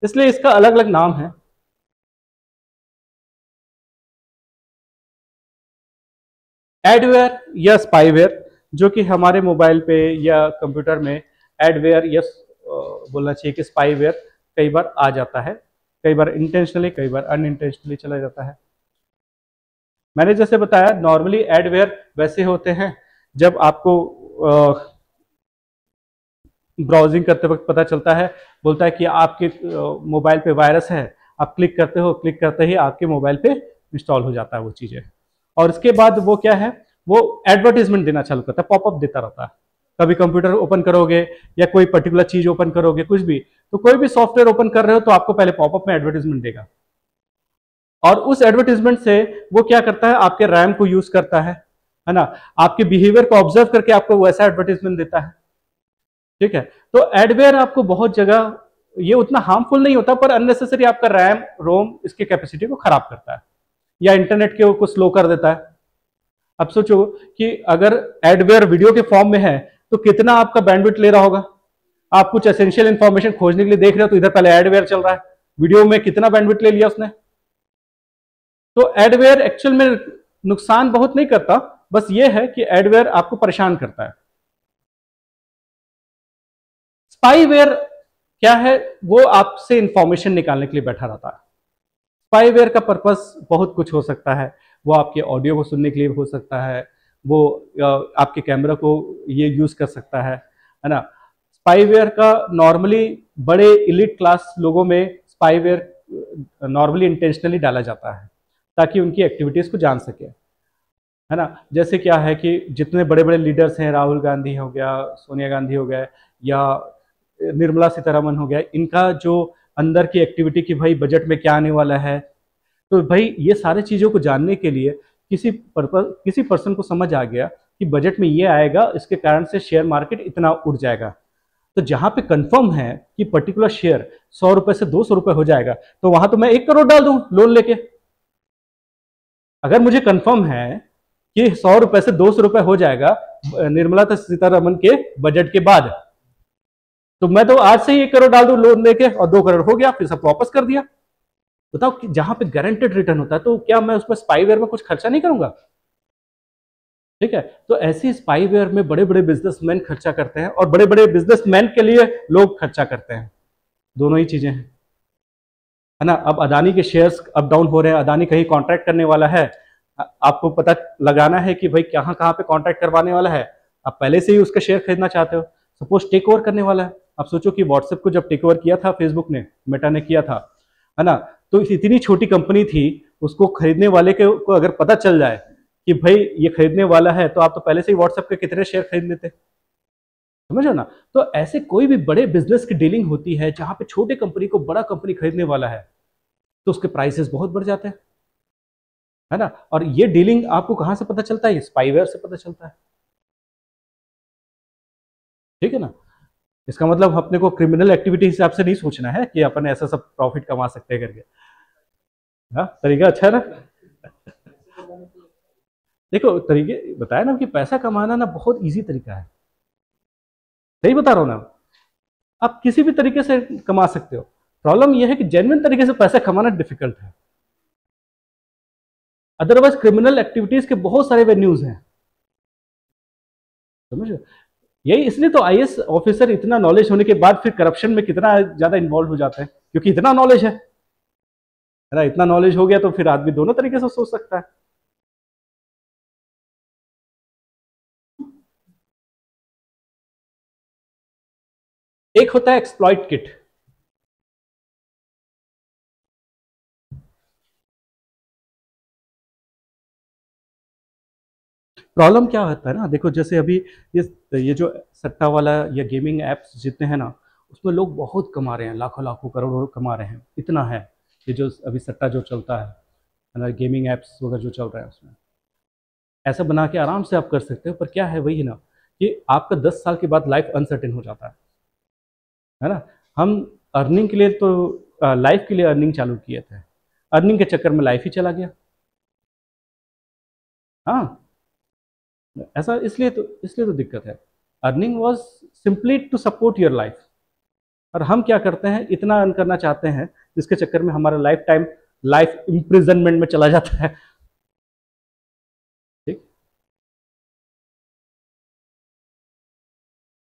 S1: इसलिए इसका अलग अलग नाम है। एडवेयर या स्पाईवेयर, जो कि हमारे मोबाइल पे या कंप्यूटर में एडवेयर या बोलना चाहिए कि स्पाईवेयर कई बार आ जाता है, कई बार इंटेंशनली, कई बार अनइंटेंशनली चला जाता है। मैंने जैसे बताया नॉर्मली एडवेयर वैसे होते हैं जब आपको ब्राउजिंग करते वक्त पता चलता है, बोलता है कि आपके मोबाइल पे वायरस है, आप क्लिक करते हो, क्लिक करते ही आपके मोबाइल पे इंस्टॉल हो जाता है वो चीज़ें, और इसके बाद वो क्या है, वो एडवर्टीजमेंट देना चालू करता है, पॉपअप देता रहता है। कभी कंप्यूटर ओपन करोगे या कोई पर्टिकुलर चीज ओपन करोगे, कुछ भी, तो कोई भी सॉफ्टवेयर ओपन कर रहे हो तो आपको पहले पॉपअप में एडवर्टीजमेंट देगा, और उस एडवर्टीजमेंट से वो क्या करता है, आपके रैम को यूज करता है ना, आपके बिहेवियर को ऑब्जर्व करके आपको वैसा एडवर्टीजमेंट देता है, ठीक है। तो एडवेयर आपको बहुत जगह, ये उतना हार्मफुल नहीं होता, पर अननेसेसरी आपका रैम रोम इसके कैपेसिटी को खराब करता है या इंटरनेट के को स्लो कर देता है। अब सोचो कि अगर एडवेयर वीडियो के फॉर्म में है तो कितना आपका बैंडविड्थ ले रहा होगा। आप कुछ एसेंशियल इंफॉर्मेशन खोजने के लिए देख रहे हो तो इधर पहले एडवेयर चल रहा है, वीडियो में कितना बैंडविड्थ ले लिया उसने। तो एडवेयर एक्चुअल में नुकसान बहुत नहीं करता, बस ये है कि एडवेयर आपको परेशान करता है। स्पाईवेयर क्या है, वो आपसे इंफॉर्मेशन निकालने के लिए बैठा रहता है। स्पाईवेयर का पर्पस बहुत कुछ हो सकता है, वो आपके ऑडियो को सुनने के लिए हो सकता है, वो आपके कैमरा को ये यूज कर सकता है ना। स्पाईवेयर का नॉर्मली बड़े इलीट क्लास लोगों में स्पाईवेयर नॉर्मली इंटेंशनली डाला जाता है ताकि उनकी एक्टिविटीज को जान सके। है ना। जैसे क्या है कि जितने बड़े बड़े लीडर्स हैं, राहुल गांधी हो गया, सोनिया गांधी हो गया, या निर्मला सीतारमन हो गया, इनका जो अंदर की एक्टिविटी कि भाई बजट में क्या आने वाला है, तो भाई ये सारी चीज़ों को जानने के लिए किसी पर्सन को समझ आ गया कि बजट में ये आएगा, इसके कारण से शेयर मार्केट इतना उठ जाएगा। तो जहां पे कंफर्म है कि पर्टिकुलर शेयर 100 रुपए से 200 रुपए हो जाएगा, तो वहां तो मैं 1 करोड़ डाल दूं लोन लेके। अगर मुझे कंफर्म है कि 100 रुपए से 200 रुपए हो जाएगा निर्मला सीतारमन के बजट के बाद, तो मैं तो आज से ही 1 करोड़ डाल दूं लोन लेके, और 2 करोड़ हो गया, फिर सब वापस कर दिया। बताओ कि जहां पे गारंटेड रिटर्न होता है, तो क्या मैं उसमें स्पाईवेयर में कुछ खर्चा नहीं करूंगा? ठीक है। तो ऐसी स्पाईवेयर में बड़े बड़े बिजनेसमैन खर्चा करते हैं, और बड़े बड़े बिजनेसमैन के लिए लोग खर्चा करते हैं। दोनों ही चीजें हैं, है ना। अब अदानी के शेयर्स अप डाउन हो रहे हैं, अदानी कहीं कॉन्ट्रैक्ट करने वाला है, आपको पता लगाना है कि भाई कहाँ कहाँ पे कॉन्ट्रैक्ट करवाने वाला है, आप पहले से ही उसका शेयर खरीदना चाहते हो। सपोज टेक ओवर करने वाला है, आप सोचो कि व्हाट्सएप को जब टेक ओवर किया था फेसबुक ने, मेटा ने किया था, है ना, तो इतनी छोटी कंपनी थी, उसको खरीदने वाले को अगर पता चल जाए कि भाई ये खरीदने वाला है, तो आप तो पहले से ही व्हाट्सएप के कितने शेयर खरीद लेते, समझो ना। तो ऐसे कोई भी बड़े बिजनेस की डीलिंग होती है जहां पे छोटे कंपनी को बड़ा कंपनी खरीदने वाला है, तो उसके प्राइसेस बहुत बढ़ जाते हैं, है ना। और ये डीलिंग आपको कहां से पता चलता है? स्पाईवेयर से पता चलता है, ठीक है ना। इसका मतलब अपने को क्रिमिनल एक्टिविटी हिसाब से नहीं सोचना है कि अपन ऐसा सब प्रॉफिट कमा सकते हैं करके। हाँ, तरीका अच्छा है ना। देखो तरीके बताया ना कि पैसा कमाना ना बहुत इजी तरीका है, सही बता रहा हूं ना। आप किसी भी तरीके से कमा सकते हो, प्रॉब्लम यह है कि जेन्युइन तरीके से पैसा कमाना डिफिकल्ट है। अदरवाइज क्रिमिनल एक्टिविटीज के बहुत सारे वेन्यूज हैं, समझ। यही इसलिए तो आईएएस ऑफिसर इतना नॉलेज होने के बाद फिर करप्शन में कितना ज्यादा इन्वॉल्व हो जाते हैं, क्योंकि इतना नॉलेज है ना। इतना नॉलेज हो गया तो फिर आदमी दोनों तरीके से सोच सकता है। एक होता है एक्सप्लॉइट किट। प्रॉब्लम क्या होता है ना, देखो जैसे अभी ये जो सट्टा वाला या गेमिंग एप्स जितने हैं ना, उसमें लोग बहुत कमा रहे हैं, लाखों लाखों करोड़ों कमा रहे हैं, इतना है। ये जो अभी सट्टा जो चलता है ना, गेमिंग एप्स वगैरह जो चल रहा है, उसमें ऐसा बना के आराम से आप कर सकते हो। पर क्या है वही ना, कि आपका 10 साल के बाद लाइफ अनसर्टेन हो जाता है ना। हम अर्निंग के लिए तो लाइफ के लिए अर्निंग चालू किए थे, अर्निंग के चक्कर में लाइफ ही चला गया। हाँ, ऐसा इसलिए तो दिक्कत है। Earning was simply to support your life, और हम क्या करते हैं, इतना अर्न करना चाहते हैं जिसके चक्कर में हमारा लाइफ टाइम लाइफ इम्प्रिजनमेंट में चला जाता है। ठीक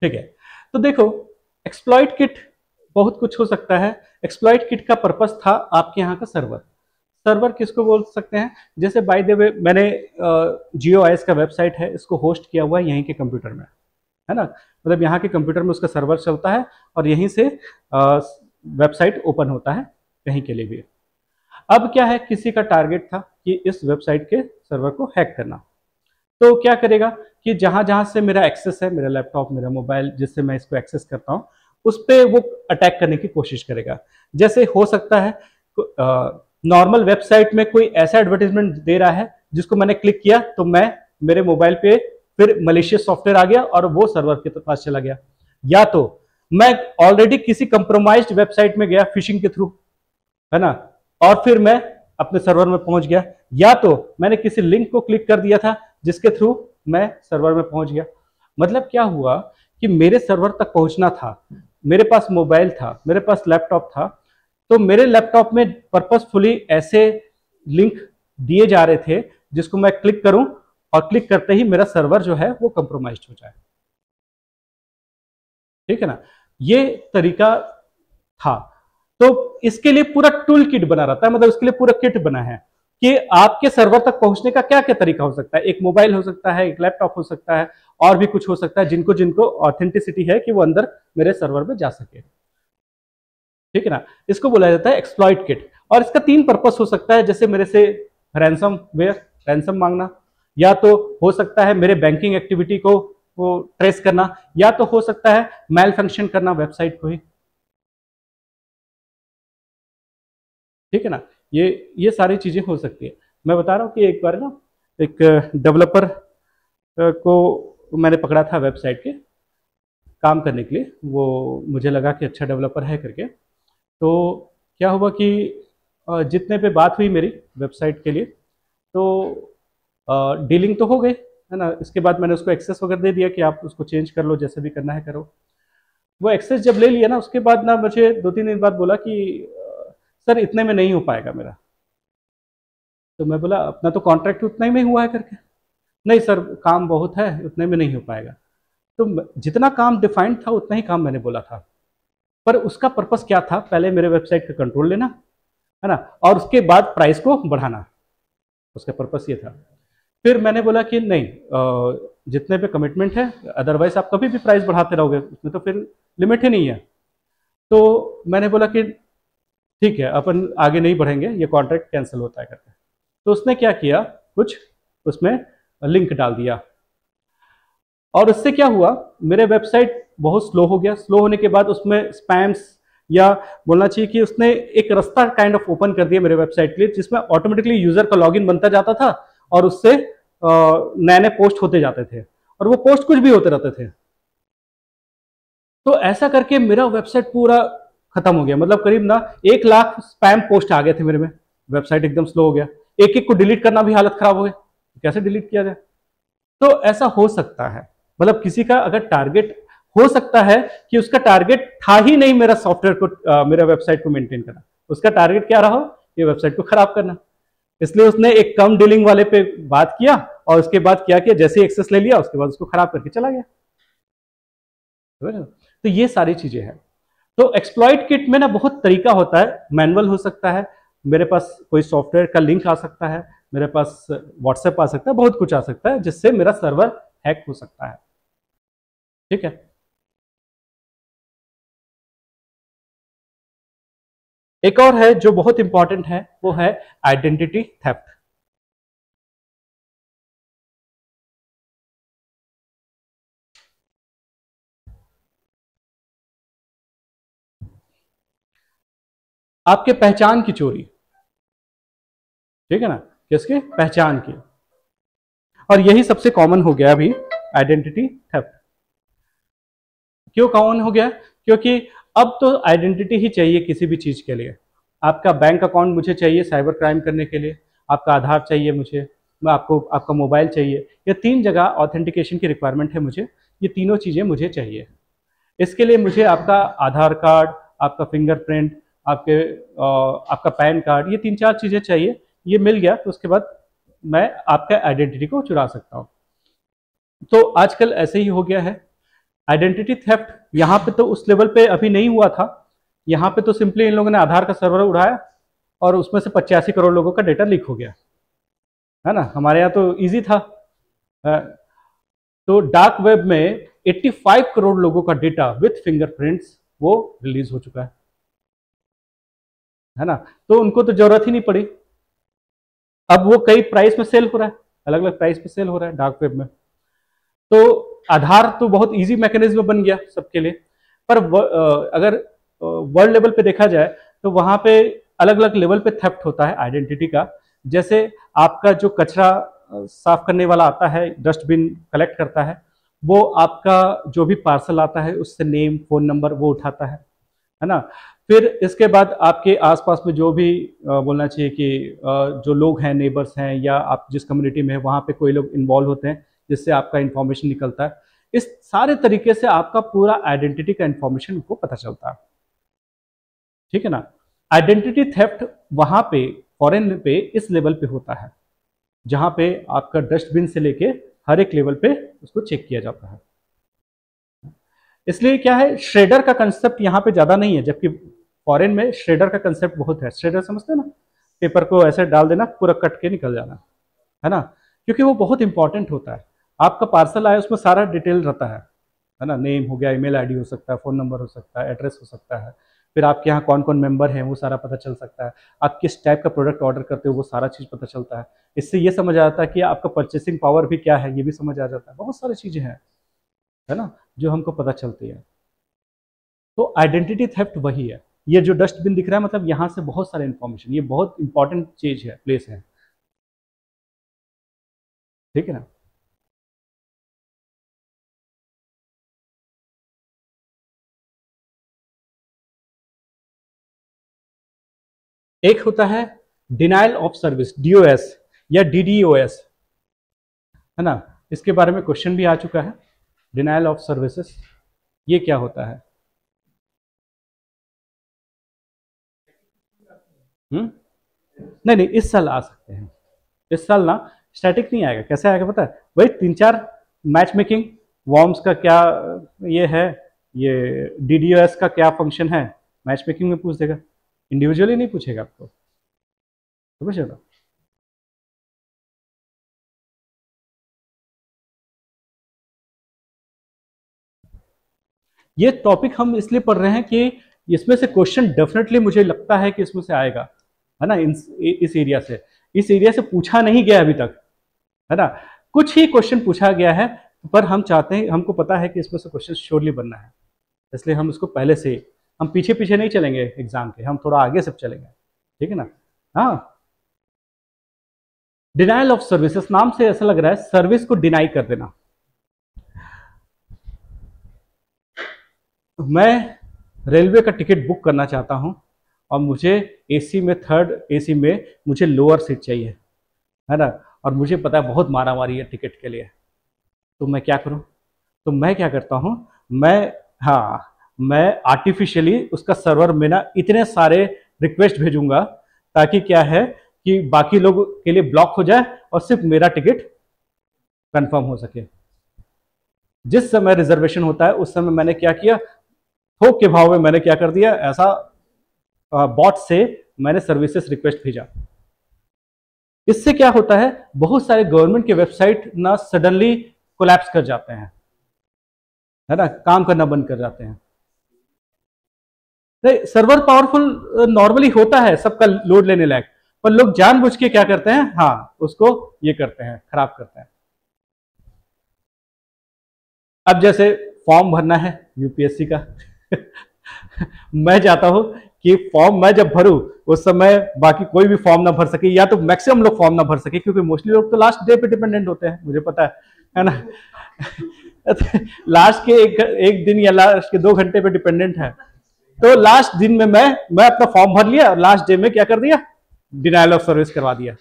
S1: ठीक है। तो देखो, एक्सप्लॉइट किट बहुत कुछ हो सकता है। एक्सप्लॉइट किट का पर्पस था आपके यहाँ का सर्वर। सर्वर किसको बोल सकते हैं? जैसे बाय द वे मैंने जियो आईएस का वेबसाइट है, इसको होस्ट किया हुआ है यहीं के कंप्यूटर में, है ना। मतलब यहाँ के कंप्यूटर में उसका सर्वर चलता है, और यहीं से वेबसाइट ओपन होता है कहीं के लिए भी। अब क्या है, किसी का टारगेट था कि इस वेबसाइट के सर्वर को हैक करना। तो क्या करेगा कि जहां जहां से मेरा एक्सेस है, मेरा लैपटॉप, मेरा मोबाइल, जिससे मैं इसको एक्सेस करता हूँ, उस पर वो अटैक करने की कोशिश करेगा। जैसे हो सकता है नॉर्मल वेबसाइट में कोई ऐसा एडवर्टाइजमेंट दे रहा है जिसको मैंने क्लिक किया, तो मैं मेरे मोबाइल पे फिर मलिशियस सॉफ्टवेयर आ गया और वो सर्वर के पास चला गया। या तो मैं ऑलरेडी किसी कंप्रोमाइज्ड वेबसाइट में गया फिशिंग के थ्रू, है ना, और फिर मैं अपने सर्वर में पहुंच गया। या तो मैंने किसी लिंक को क्लिक कर दिया था जिसके थ्रू मैं सर्वर में पहुंच गया। मतलब क्या हुआ कि मेरे सर्वर तक पहुंचना था, मेरे पास मोबाइल था, मेरे पास लैपटॉप था, तो मेरे लैपटॉप में पर्पसफुली ऐसे लिंक दिए जा रहे थे जिसको मैं क्लिक करूं, और क्लिक करते ही मेरा सर्वर जो है वो कंप्रोमाइज्ड हो जाए। ठीक है ना, ये तरीका था। तो इसके लिए पूरा टूल किट बना रहता है, मतलब इसके लिए पूरा किट बना है कि आपके सर्वर तक पहुंचने का क्या क्या तरीका हो सकता है। एक मोबाइल हो सकता है, एक लैपटॉप हो सकता है, और भी कुछ हो सकता है जिनको जिनको ऑथेंटिसिटी है कि वो अंदर मेरे सर्वर में जा सके। ठीक है ना, इसको बोला जाता है एक्सप्लॉइट किट। और इसका 3 पर्पस हो सकता है, जैसे मेरे से रैंसम वेयर, रैंसम मांगना, या तो हो सकता है मेरे बैंकिंग एक्टिविटी को ट्रेस करना, या तो हो सकता है मेल फंक्शन करना वेबसाइट को ही। ठीक है ना, ये सारी चीजें हो सकती है। मैं बता रहा हूँ कि एक बार ना एक डेवलपर को मैंने पकड़ा था वेबसाइट के काम करने के लिए। वो मुझे लगा कि अच्छा डेवलपर है करके। तो क्या हुआ कि जितने पे बात हुई मेरी वेबसाइट के लिए, तो डीलिंग तो हो गई है ना। इसके बाद मैंने उसको एक्सेस वगैरह दे दिया कि आप उसको चेंज कर लो, जैसे भी करना है करो। वो एक्सेस जब ले लिया ना, उसके बाद ना मुझे 2-3 दिन बाद बोला कि सर इतने में नहीं हो पाएगा मेरा। तो मैं बोला अपना तो कॉन्ट्रैक्ट उतना ही में हुआ है करके। नहीं सर काम बहुत है, उतने में नहीं हो पाएगा। तो जितना काम डिफाइंड था उतना ही काम मैंने बोला था, पर उसका पर्पस क्या था, पहले मेरे वेबसाइट का कंट्रोल लेना है ना, और उसके बाद प्राइस को बढ़ाना, उसका पर्पस ये था। फिर मैंने बोला कि नहीं, जितने पे कमिटमेंट है, अदरवाइज आप कभी भी प्राइस बढ़ाते रहोगे, उसमें तो फिर लिमिट ही नहीं है। तो मैंने बोला कि ठीक है अपन आगे नहीं बढ़ेंगे, ये कॉन्ट्रैक्ट कैंसिल होता है करके। तो उसने क्या किया, कुछ उसमें लिंक डाल दिया, और उससे क्या हुआ, मेरे वेबसाइट बहुत स्लो हो गया। स्लो होने के बाद उसमें स्पैम्स, या बोलना चाहिए कि उसने एक रास्ता काइंड ऑफ ओपन कर दिया मेरे वेबसाइट के लिए, जिसमें ऑटोमेटिकली यूजर का लॉगिन बनता जाता था और उससे नए नए पोस्ट होते जाते थे, और वो पोस्ट कुछ भी होते रहते थे। तो ऐसा करके मेरा वेबसाइट पूरा खत्म हो गया। मतलब करीब ना 1 लाख स्पैम पोस्ट आ गए थे मेरे में, वेबसाइट एकदम स्लो हो गया। एक एक को डिलीट करना भी हालत खराब हो गई, कैसे डिलीट किया जाए। तो ऐसा हो सकता है, मतलब किसी का अगर टारगेट हो सकता है कि उसका टारगेट था ही नहीं मेरा सॉफ्टवेयर को, मेरा वेबसाइट को मेंटेन करना, उसका टारगेट क्या रहा, ये वेबसाइट को खराब करना। इसलिए उसने एक कम डीलिंग वाले पे बात किया, और उसके बाद क्या किया, जैसे ही एक्सेस ले लिया उसके बाद उसको खराब करके चला गया। तो ये सारी चीजें हैं। तो एक्सप्लॉइट किट में ना बहुत तरीका होता है, मैनुअल हो सकता है, मेरे पास कोई सॉफ्टवेयर का लिंक आ सकता है, मेरे पास व्हाट्सएप आ सकता है, बहुत कुछ आ सकता है जिससे मेरा सर्वर हैक हो सकता है। ठीक है, एक और है जो बहुत इंपॉर्टेंट है, वो है आइडेंटिटी थेफ्ट। आपके पहचान की चोरी, ठीक है ना, किसके, पहचान की। और यही सबसे कॉमन हो गया अभी, आइडेंटिटी थेफ्ट। क्यों कॉमन हो गया, क्योंकि अब तो आइडेंटिटी ही चाहिए किसी भी चीज के लिए। आपका बैंक अकाउंट मुझे चाहिए साइबर क्राइम करने के लिए, आपका आधार चाहिए मुझे, आपको आपका मोबाइल चाहिए, ये 3 जगह ऑथेंटिकेशन की रिक्वायरमेंट है मुझे, ये तीनों चीजें मुझे चाहिए। इसके लिए मुझे आपका आधार कार्ड, आपका फिंगरप्रिंट, आपका पैन कार्ड, ये 3-4 चीजें चाहिए। ये मिल गया तो उसके बाद मैं आपका आइडेंटिटी को चुरा सकता हूँ। तो आजकल ऐसे ही हो गया है। आइडेंटिटी थेफ्ट यहाँ पे तो उस लेवल पे अभी नहीं हुआ था, यहाँ पे तो सिंपली इन लोगों ने आधार का सर्वर उड़ाया और उसमें से 85 करोड़ लोगों का डेटा लीक हो गया, है ना। हमारे यहाँ तो इजी था। तो डार्क वेब में 85 करोड़ लोगों का डेटा विथ फिंगरप्रिंट्स वो रिलीज हो चुका है ना। तो उनको तो जरूरत ही नहीं पड़ी। अब वो कई प्राइस में सेल हो रहा है, अलग अलग प्राइस में सेल हो रहा है डार्क वेब में। तो आधार तो बहुत इजी मैकेनिज्म बन गया सबके लिए, पर अगर वर्ल्ड लेवल पे देखा जाए तो वहां पे अलग अलग लेवल पे थेफ्ट होता है आइडेंटिटी का। जैसे आपका जो कचरा साफ करने वाला आता है, डस्टबिन कलेक्ट करता है, वो आपका जो भी पार्सल आता है उससे नेम, फोन नंबर वो उठाता है ना। फिर इसके बाद आपके आसपास में जो भी बोलना चाहिए कि जो लोग हैं, नेबर्स हैं, या आप जिस कम्युनिटी में है वहाँ पे कोई लोग इन्वॉल्व होते हैं जिससे आपका इंफॉर्मेशन निकलता है। इस सारे तरीके से आपका पूरा आइडेंटिटी का इंफॉर्मेशन को पता चलता है, ठीक है ना। आइडेंटिटी थेफ्ट वहां पे फॉरेन पे इस लेवल पे होता है जहां पे आपका डस्टबिन से लेके हर एक लेवल पे उसको चेक किया जाता है। इसलिए क्या है, श्रेडर का कंसेप्ट यहाँ पे ज्यादा नहीं है, जबकि फॉरेन में श्रेडर का कंसेप्ट बहुत है। श्रेडर समझते हैं ना, पेपर को ऐसे डाल देना, पूरा कट के निकल जाना, है ना। क्योंकि वो बहुत इंपॉर्टेंट होता है। आपका पार्सल आया उसमें सारा डिटेल रहता है ना, नेम हो गया, ईमेल आईडी हो सकता है, फोन नंबर हो सकता है, एड्रेस हो सकता है, फिर आपके यहाँ कौन कौन मेंबर हैं वो सारा पता चल सकता है, आप किस टाइप का प्रोडक्ट ऑर्डर करते हो वो सारा चीज़ पता चलता है। इससे ये समझ आ जाता है कि आपका परचेसिंग पावर भी क्या है, ये भी समझ आ जाता है। बहुत सारी चीज़ें हैं, है ना, जो हमको पता चलती है। तो आइडेंटिटी थेफ्ट वही है। ये जो डस्टबिन दिख रहा है, मतलब यहाँ से बहुत सारे इंफॉर्मेशन, ये बहुत इंपॉर्टेंट चीज है, प्लेस है, ठीक है ना। एक होता है डिनाइल ऑफ सर्विस, डीओएस या डीडीओएस, है ना। इसके बारे में क्वेश्चन भी आ चुका है, डिनाइल ऑफ सर्विसेज, ये क्या होता है? नहीं नहीं, इस साल आ सकते हैं, इस साल ना स्टैटिक नहीं आएगा। कैसे आएगा पता है? वही 3-4 मैच मेकिंग, वॉर्म्स का क्या ये है, ये डीडीओएस का क्या फंक्शन है, मैच मेकिंग में पूछ देगा, इंडिविजुअली नहीं पूछेगा आपको, समझ रहे हो? ये टॉपिक हम इसलिए पढ़ रहे हैं कि इसमें से क्वेश्चन डेफिनेटली मुझे लगता है कि इसमें से आएगा, है ना। इस एरिया से, इस एरिया से पूछा नहीं गया अभी तक, है ना। कुछ ही क्वेश्चन पूछा गया है, पर हम चाहते हैं, हमको पता है कि इसमें से क्वेश्चन श्योरली बनना है, इसलिए हम इसको पहले से, हम पीछे पीछे नहीं चलेंगे एग्जाम के, हम थोड़ा आगे से चलेंगे, ठीक है ना। हाँ, डिनाइल ऑफ सर्विसेज, नाम से ऐसा लग रहा है सर्विस को डिनाई कर देना। मैं रेलवे का टिकट बुक करना चाहता हूं और मुझे एसी में, थर्ड एसी में मुझे लोअर सीट चाहिए, है ना, और मुझे पता है बहुत मारामारी है टिकट के लिए, तो मैं क्या करूं? तो मैं क्या करता हूं, मैं आर्टिफिशियली उसका सर्वर में ना इतने सारे रिक्वेस्ट भेजूंगा ताकि क्या है कि बाकी लोग के लिए ब्लॉक हो जाए और सिर्फ मेरा टिकट कंफर्म हो सके। जिस समय रिजर्वेशन होता है उस समय मैंने क्या किया, थोक के भाव में मैंने क्या कर दिया, ऐसा बॉट से मैंने सर्विसेज रिक्वेस्ट भेजा। इससे क्या होता है, बहुत सारे गवर्नमेंट के वेबसाइट ना सडनली कोलैप्स कर जाते हैं, है ना, काम करना बंद कर जाते हैं। नहीं, सर्वर पावरफुल नॉर्मली होता है, सबका लोड लेने लायक, पर लोग जानबूझ के क्या करते हैं, हाँ, उसको ये करते हैं, खराब करते हैं। अब जैसे फॉर्म भरना है यूपीएससी का मैं चाहता हूं कि फॉर्म मैं जब भरूं उस समय बाकी कोई भी फॉर्म ना भर सके, या तो मैक्सिमम लोग फॉर्म ना भर सके, क्योंकि मोस्टली लोग तो लास्ट डे पे डिपेंडेंट होते हैं, मुझे पता है ना लास्ट के एक दिन या लास्ट के 2 घंटे पे डिपेंडेंट है। तो लास्ट दिन में मैं अपना फॉर्म भर लिया और लास्ट डे में क्या कर दिया, डिनाइल ऑफ सर्विस करवा दिया।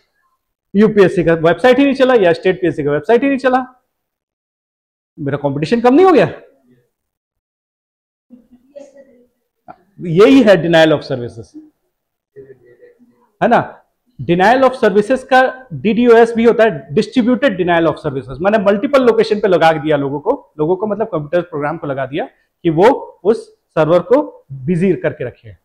S1: यूपीएससी का वेबसाइट ही नहीं चला या स्टेट पीएससी का वेबसाइट ही नहीं चला, मेरा कंपटीशन कम नहीं हो गया? यही है डिनाइल ऑफ सर्विसेज, है ना। डिनाइल ऑफ सर्विसेज का डीडीओएस भी होता है, डिस्ट्रीब्यूटेड डिनाइल ऑफ सर्विसेज। मैंने मल्टीपल लोकेशन पे लगा दिया लोगों को मतलब कंप्यूटर प्रोग्राम को लगा दिया कि वो उस सर्वर को बिजी करके रखे,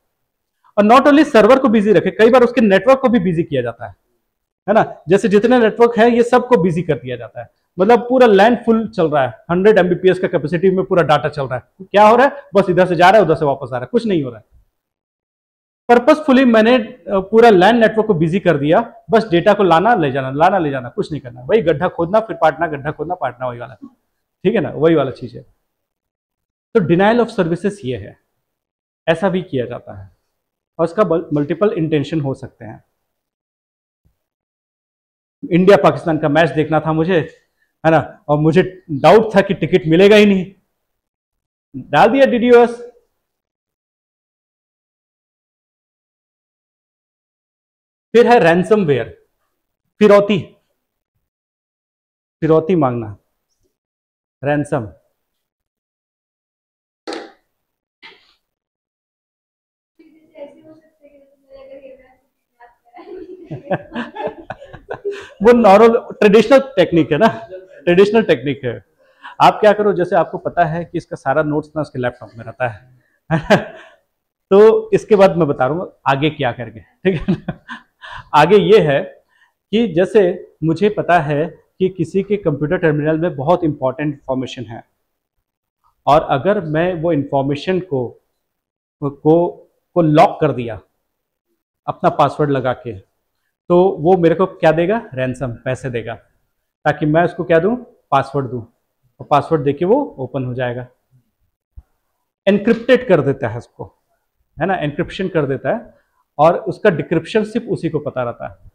S1: और नॉट ओनली सर्वर को बिजी रखे, कई बार उसके नेटवर्क को भी बिजी किया जाता है ना। जैसे जितने नेटवर्क है ये सबको बिजी कर दिया जाता है, मतलब पूरा लैंड फुल चल रहा है, 100 MBPS का कैपेसिटी में पूरा डाटा चल रहा है, क्या हो रहा है, बस इधर से जा रहा है उधर से वापस आ रहा है, कुछ नहीं हो रहा है। पर्पसफुली मैंने पूरा लैंड नेटवर्क को बिजी कर दिया, बस डेटा को लाना ले जाना, कुछ नहीं करना, वही गड्ढा खोदना फिर पाटना, गड्ढा खोदना पाटना, वही वाला, ठीक है ना, वही वाला चीज है। तो डिनाइल ऑफ सर्विसेज ये है, ऐसा भी किया जाता है और इसका मल्टीपल इंटेंशन हो सकते हैं। इंडिया पाकिस्तान का मैच देखना था मुझे, है ना, और मुझे डाउट था कि टिकट मिलेगा ही नहीं, डाल दिया डीडीओएस, फिर है रैंसमवेयर, फिरौती मांगना, रैंसम। वो नॉर्मल ट्रेडिशनल टेक्निक है ना, ट्रेडिशनल टेक्निक है। आप क्या करो, जैसे आपको पता है कि इसका सारा नोट्स ना उसके लैपटॉप में रहता है तो इसके बाद मैं बता रहा हूँ आगे क्या करके, ठीक है ना। आगे ये है कि जैसे मुझे पता है कि किसी के कंप्यूटर टर्मिनल में बहुत इंपॉर्टेंट इंफॉर्मेशन है, और अगर मैं वो इंफॉर्मेशन को को लॉक कर दिया अपना पासवर्ड लगा के, तो वो मेरे को क्या देगा, रैंसम पैसे देगा, ताकि मैं उसको क्या दूं, पासवर्ड दूं, और पासवर्ड देके वो ओपन हो जाएगा। एनक्रिप्टेड कर देता है उसको, है ना, एनक्रिप्शन कर देता है, और उसका डिक्रिप्शन सिर्फ उसी को पता रहता है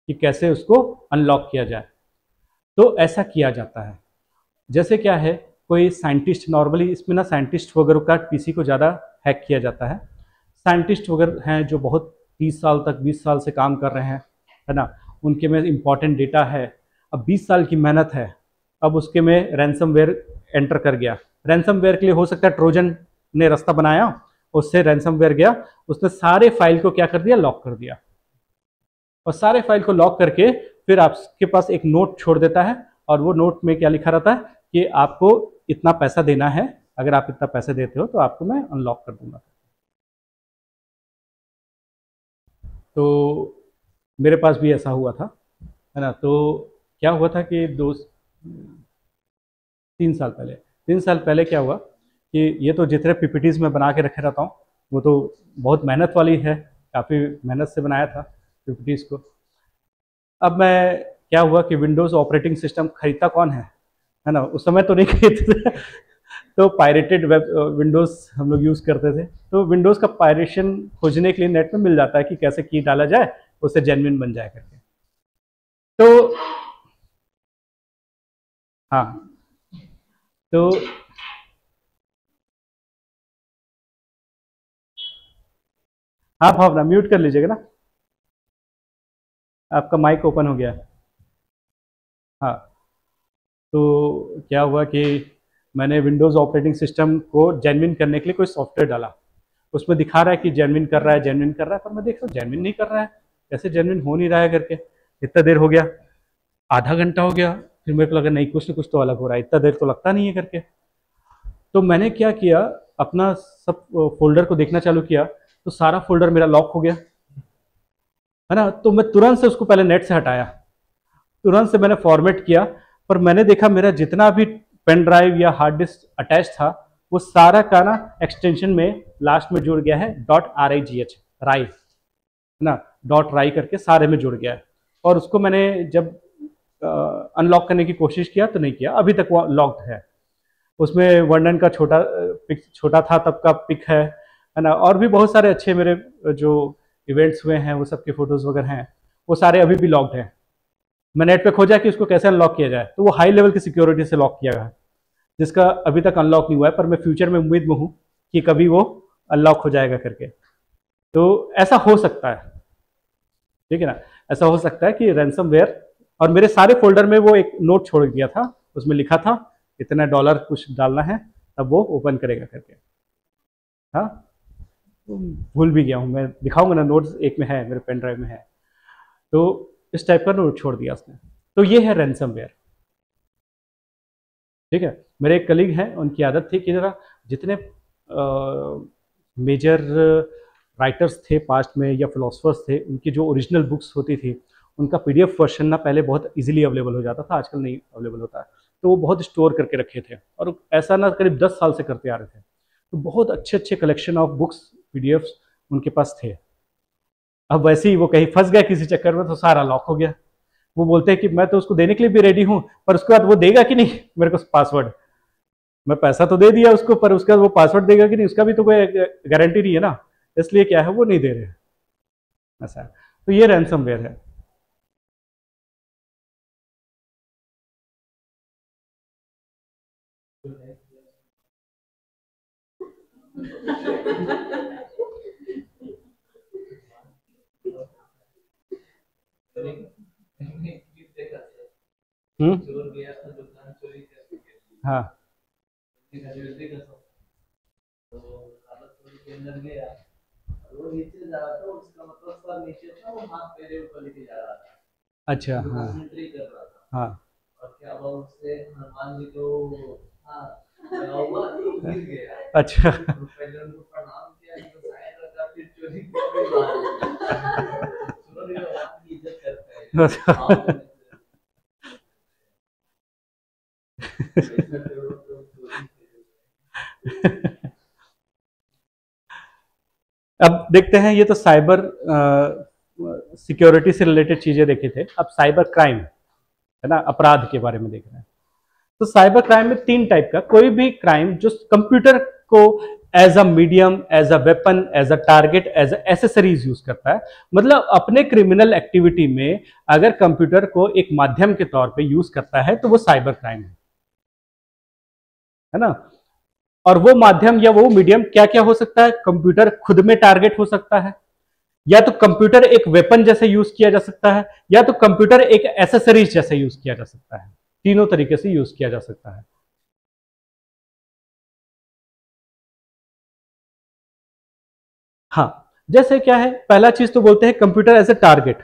S1: कि कैसे उसको अनलॉक किया जाए। तो ऐसा किया जाता है। जैसे क्या है, कोई साइंटिस्ट, नॉर्मली इसमें ना साइंटिस्ट वगैरह का पीसी को ज़्यादा हैक किया जाता है। साइंटिस्ट वगैरह हैं जो बहुत 30 साल तक, 20 साल से काम कर रहे हैं, है ना, उनके में इंपॉर्टेंट डेटा है। अब 20 साल की मेहनत है, अब उसके में रैंसमवेयर एंटर कर गया। रैंसमवेयर के लिए हो सकता है ट्रोजन ने रास्ता बनाया, उससे रैंसमवेयर गया, उसने सारे फाइल को क्या कर दिया, लॉक कर दिया, और सारे फाइल को लॉक करके फिर आपके पास एक नोट छोड़ देता है, और वो नोट में क्या लिखा रहता है कि आपको इतना पैसा देना है, अगर आप इतना पैसे देते हो तो आपको मैं अनलॉक कर दूंगा। तो मेरे पास भी ऐसा हुआ था, है ना। तो क्या हुआ था कि 3 साल पहले क्या हुआ कि ये तो जितने पीपीटीज में बना के रखे रहता हूँ वो तो बहुत मेहनत वाली है, काफ़ी मेहनत से बनाया था पीपीटीज को। अब मैं क्या हुआ कि विंडोज़ ऑपरेटिंग सिस्टम खरीदता कौन है ना, उस समय तो नहीं खरीदते थे तो पायरेटेड वेब विंडोज़ हम लोग यूज़ करते थे। तो विंडोज़ का पायरेशन खोजने के लिए नेट में मिल जाता है कि कैसे की डाला जाए, उससे जेन्युइन बन जाए करके। तो हाँ, तो हाँ भावना म्यूट कर लीजिएगा ना, आपका माइक ओपन हो गया है। हाँ, तो क्या हुआ कि मैंने विंडोज़ ऑपरेटिंग सिस्टम को जेन्युइन करने के लिए कोई सॉफ्टवेयर डाला, उसमें दिखा रहा है कि जेन्युइन कर रहा है, जेन्युइन कर रहा है, पर मैं देख रहा हूँ जेन्युइन नहीं कर रहा है, कैसे जेन्युइन हो नहीं रहा है करके। इतना देर हो गया, आधा घंटा हो गया, फिर मेरे को लगा नहीं कुछ न कुछ तो अलग हो रहा है, इतना देर तो लगता नहीं है करके। तो मैंने क्या किया, अपना सब फोल्डर को देखना चालू किया, तो सारा फोल्डर मेरा लॉक हो गया, है ना। तो मैं तुरंत से उसको पहले नेट से हटाया, तुरंत से मैंने फॉर्मेट किया, पर मैंने देखा मेरा जितना भी पेन ड्राइव या हार्ड डिस्क अटैच था वो सारा का ना एक्सटेंशन में लास्ट में जुड़ गया है .RIGH, राई, है ना, .राई करके सारे में जुड़ गया है। और उसको मैंने जब अनलॉक करने की कोशिश किया तो नहीं किया, अभी तक वो लॉक्ड है। उसमें वर्णन का छोटा था तब का पिक है ना, और भी बहुत सारे अच्छे मेरे जो इवेंट्स हुए हैं वो सब के फोटोज़ वगैरह हैं, वो सारे अभी भी लॉक्ड हैं। मैं नेट पे खोजा कि उसको कैसे अनलॉक किया जाए, तो वो हाई लेवल की सिक्योरिटी से लॉक किया गया है, जिसका अभी तक अनलॉक नहीं हुआ है, पर मैं फ्यूचर में उम्मीद में हूँ कि कभी वो अनलॉक हो जाएगा करके। तो ऐसा हो सकता है, ठीक है ना, ऐसा हो सकता है कि रैंसमवेयर, और मेरे सारे फोल्डर में वो एक नोट छोड़ दिया था, उसमें लिखा था इतना डॉलर कुछ डालना है तब वो ओपन करेगा करके। हाँ, भूल भी गया हूँ, मैं दिखाऊंगा ना, नोट्स एक में है, मेरे पेन ड्राइव में है। तो इस टाइप का नोट छोड़ दिया उसने। तो ये है रैंसमवेयर, ठीक है। मेरे एक कलीग हैं, उनकी आदत थी कि जरा जितने मेजर राइटर्स थे पास्ट में या फिलोसफर्स थे, उनकी जो ओरिजिनल बुक्स होती थी उनका पीडीएफ वर्जन ना पहले बहुत इजीली अवेलेबल हो जाता था, आजकल नहीं अवेलेबल होता है। तो वो बहुत स्टोर करके रखे थे, और ऐसा ना करीब 10 साल से करते आ रहे थे। तो बहुत अच्छे अच्छे कलेक्शन ऑफ बुक्स, पीडीएफ्स उनके पास थे। अब वैसे ही वो कहीं फंस गया किसी चक्कर में, तो सारा लॉक हो गया। वो बोलते हैं कि मैं तो उसको देने के लिए भी रेडी हूँ, पर उसके बाद वो देगा कि नहीं मेरे को पासवर्ड, मैं पैसा तो दे दिया उसको, पर उसका वो पासवर्ड देगा कि नहीं उसका भी तो कोई गारंटी नहीं है ना, इसलिए क्या है वो नहीं दे रहे हैं, ऐसा है। तो ये रैंसमवेयर है। हम्म, हाँ, अच्छा, हाँ, हाँ, अच्छा, अब देखते हैं, ये तो साइबर सिक्योरिटी से रिलेटेड चीजें देखे थे, अब साइबर क्राइम है ना, अपराध के बारे में देख रहे हैं। तो साइबर क्राइम में 3 टाइप का, कोई भी क्राइम जो कंप्यूटर को as a medium, as a weapon, as a target, as a accessories use करता है, मतलब अपने क्रिमिनल एक्टिविटी में अगर कंप्यूटर को एक माध्यम के तौर पे यूज करता है तो वो साइबर क्राइम है ना। और वो माध्यम या वो मीडियम क्या क्या हो सकता है, कंप्यूटर खुद में टारगेट हो सकता है, या तो कंप्यूटर एक वेपन जैसे यूज किया जा सकता है, या तो कंप्यूटर एक एसेसरीज जैसे यूज किया जा सकता है। तीनों तरीके से यूज किया जा सकता है। हाँ, जैसे क्या है, पहला चीज तो बोलते हैं कंप्यूटर एज ए टारगेट,